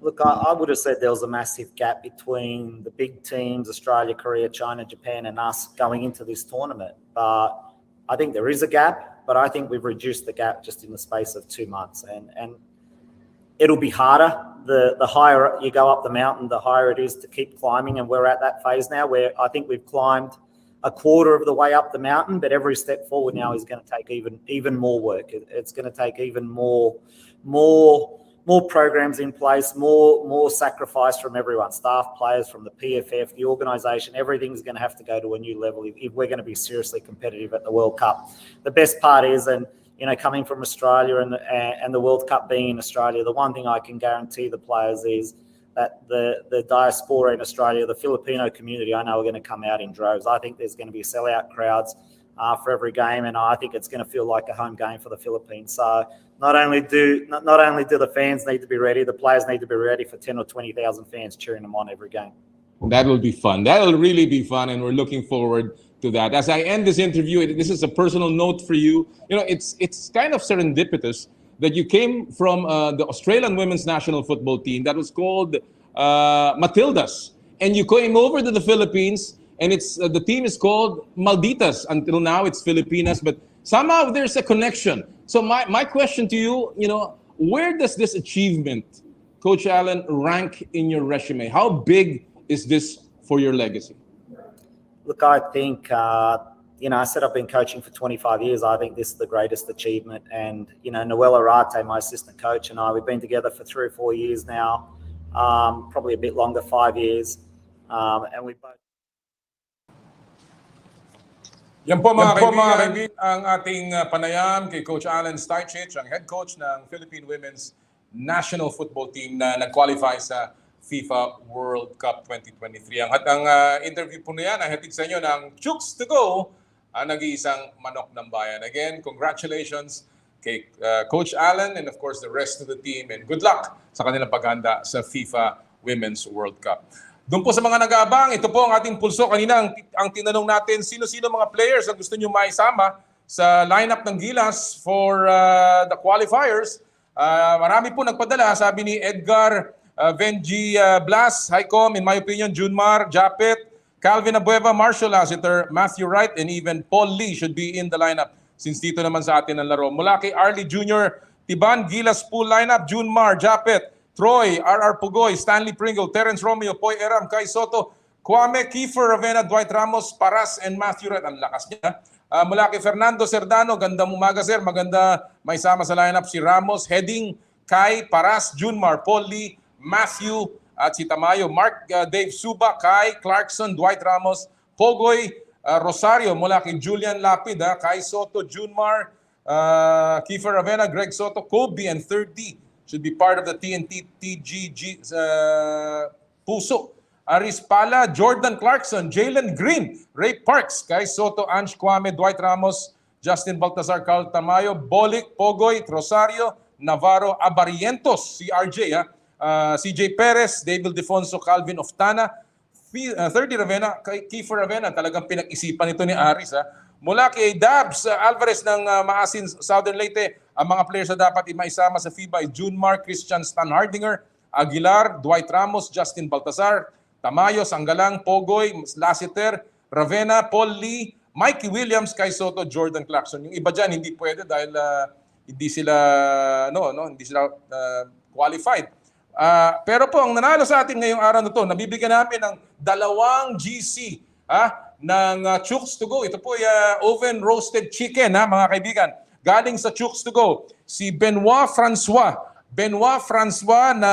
Look, I would have said there was a massive gap between the big teams, Australia, Korea, China, Japan, and us going into this tournament. But I think there is a gap, but I think we've reduced the gap just in the space of 2 months. And it'll be harder. The higher you go up the mountain, the higher it is to keep climbing. And we're at that phase now where I think we've climbed a quarter of the way up the mountain, but every step forward now is going to take even more work. It's going to take even more programs in place, more sacrifice from everyone, staff, players, from the PFF, the organisation. Everything's going to have to go to a new level if we're going to be seriously competitive at the World Cup. The best part is, and coming from Australia and the World Cup being in Australia, the one thing I can guarantee the players is that the diaspora in Australia, the Filipino community, I know are going to come out in droves. I think there's going to be sellout crowds for every game, and I think it's going to feel like a home game for the Philippines. So not only do the fans need to be ready, the players need to be ready for 10 or 20,000 fans cheering them on every game. That will be fun. That will really be fun, and we're looking forward to that. As I end this interview, this is a personal note for you. It's kind of serendipitous that you came from the Australian women's national football team that was called Matildas, and you came over to the Philippines, and the team is called Malditas. Until now, it's Filipinas, but somehow there's a connection. So my question to you, where does this achievement, Coach Alen, rank in your resume? How big is this for your legacy? Look, I think, I said I've been coaching for 25 years. I think this is the greatest achievement. And, Noelle Arate, my assistant coach, and I, we've been together for 3 or 4 years now, probably a bit longer, 5 years. And we both... Yan po mga kaibigan, ang ating panayam kay Coach Alen Stajcic, ang head coach ng Philippine Women's National Football Team na nag-qualify sa FIFA World Cup 2023. Ang interview po niyan ay hatid sa inyo ng Chooks to Go, ang nag-iisang manok ng bayan. Again, congratulations kay Coach Alen and of course the rest of the team, and good luck sa kanilang paghanda sa FIFA Women's World Cup. Doon po sa mga nag-aabang, ito po ang ating pulso. Kanina ang tinanong natin, sino-sino mga players ang gusto nyo maisama sa lineup ng Gilas for the qualifiers. Marami po nagpadala, sabi ni Edgar Venji Blas, Highcom, in my opinion, Junmar, Japet, Calvin Abueva, Marshall Lassiter, Matthew Wright, and even Paul Lee should be in the lineup since dito naman sa atin ang laro. Mula kay Arlie Jr., Tiban, Gilas pool lineup, Junmar, Japet, Troy, R.R. Pugoy, Stanley Pringle, Terence Romeo, Poy Eram, Kai Soto, Kwame, Kiefer Ravena, Dwight Ramos, Paras, and Matthew Wright. Ang lakas niya. Mula kay Fernando Cerdano, gandang umaga sir, maganda may sama sa lineup si Ramos, Heading, Kai, Paras, Junmar, Paul Lee, Matthew, at si Tamayo, Mark, Dave Suba, Kai, Clarkson, Dwight Ramos, Pogoy, Rosario, mula kay Julian Lapid, Kai Soto, Junmar, Kiefer Ravena, Greg Soto, Kobe, and 30 should be part of the TNT TGG Puso. Aris Pala, Jordan Clarkson, Jalen Green, Ray Parks, Kai Soto, Ange Kwame, Dwight Ramos, Justin Baltazar, Carl Tamayo, Bolik, Pogoy, Rosario, Navarro, Abarientos, si RJ, CJ Perez, David Defonso, Calvin Oftana, 30 Ravena, Kiefer Ravena, talagang pinag-isipan ito ni Aris. Mula kay Dabs Alvarez ng Maasin, Southern Leyte, ang mga players na dapat maisama sa FIBA ay Junmar, Christian Stan Hardinger, Aguilar, Dwight Ramos, Justin Baltazar, Tamayo, Sanggalang, Pogoy, Lassiter, Ravena, Paul Lee, Mikey Williams, Kai Soto, Jordan Clarkson. Yung iba dyan hindi pwede dahil hindi sila qualified. Pero po ang nanalo sa atin ngayong araw na to, nabibigyan namin ng 2 GC ng Chooks to Go. Ito po ay oven roasted chicken mga kaibigan. Galing sa Chooks to Go, si Benoit Francois na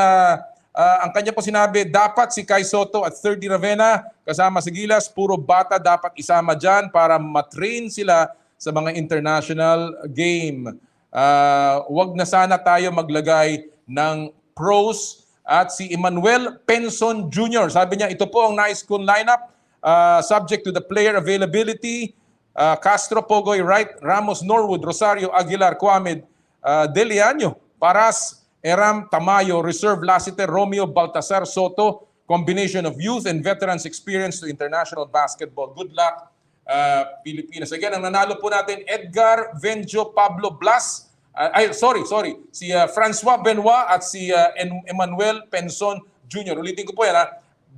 ang kanya po sinabi, dapat si Kai Soto at 30 Ravena kasama si Gilas, puro bata dapat isama dyan para matrain sila sa mga international game. Wag na sana tayo maglagay ng pros. At si Emmanuel Penson Jr., sabi niya, ito po ang nais kong lineup, subject to the player availability. Castro, Pogoy, Wright, Ramos, Norwood, Rosario, Aguilar, Kwame, Deliano, Paras, Eram, Tamayo, Reserve, Lassiter, Romeo, Baltasar, Soto, combination of youth and veterans experience to international basketball. Good luck, Pilipinas. Again, ang nanalo po natin, Edgar Venjo Pablo Blas, si Francois Benoit at si Emmanuel Penson Jr. Ulitin ko po yan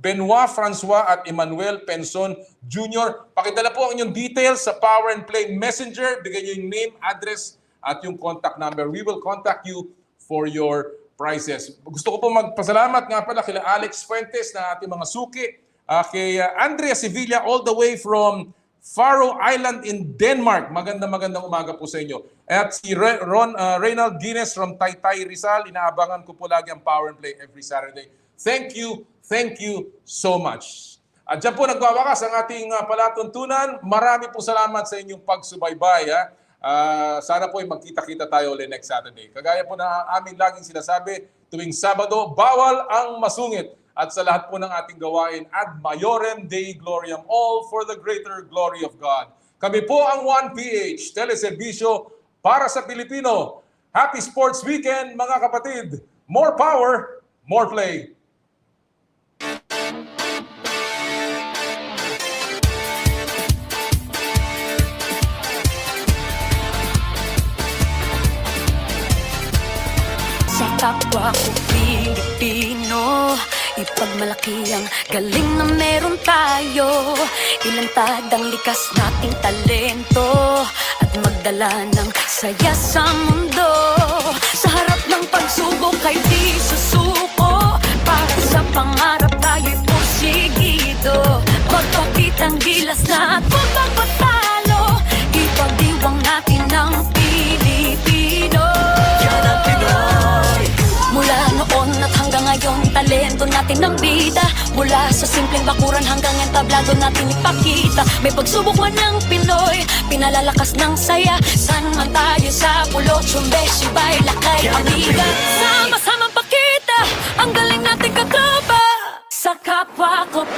Benoit Francois at Emmanuel Penson Jr. Pakidala po ang inyong details sa Power and Play Messenger. Bigyan nyo yung name, address, at yung contact number. We will contact you for your prizes. Gusto ko po magpasalamat nga pala kila Alex Fuentes na ating mga suki, kay Andrea Sevilla all the way from Faroe Island in Denmark. Magandang umaga po sa inyo. At si Reynald Guinness from Taytay Rizal. Inaabangan ko po lagi ang Power and Play every Saturday. Thank you so much. At dyan po nagwawakas ang ating palatuntunan. Marami po salamat sa inyong pagsubaybay. Sana po ay magkita-kita tayo ulit next Saturday. Kagaya po na aming laging sinasabi, tuwing Sabado, bawal ang masungit. At sa lahat po ng ating gawain, ad maiorem Dei gloriam, all for the greater glory of God. Kami po ang 1PH, teleserbisyo para sa Pilipino. Happy Sports Weekend, mga kapatid! More power, more play! Sa kapwa ko Pilipino, ipagmalaki ang galing na meron tayo. Ilantad ang likas nating talento at magdala ng saya sa mundo. Sa harap ng pagsubok ay di susuko, para sa pangarap tayo'y porsigido. Magpakitang gilas na at magpapatalo, ipagdiwang natin ang Pilipino. Yan ang Pinoy. Mula noon at hanggang ngayon, talento natin ng bida. Mula sa simpleng bakuran hanggang entablado natin ipakita. May pagsubok man ng Pinoy, pinalalakas ng saya. San man tayo sa pulot, sumbe, sibay, lakay, amiga. Sama-samang pakita ang galing nating katropa. Sa kapwa ko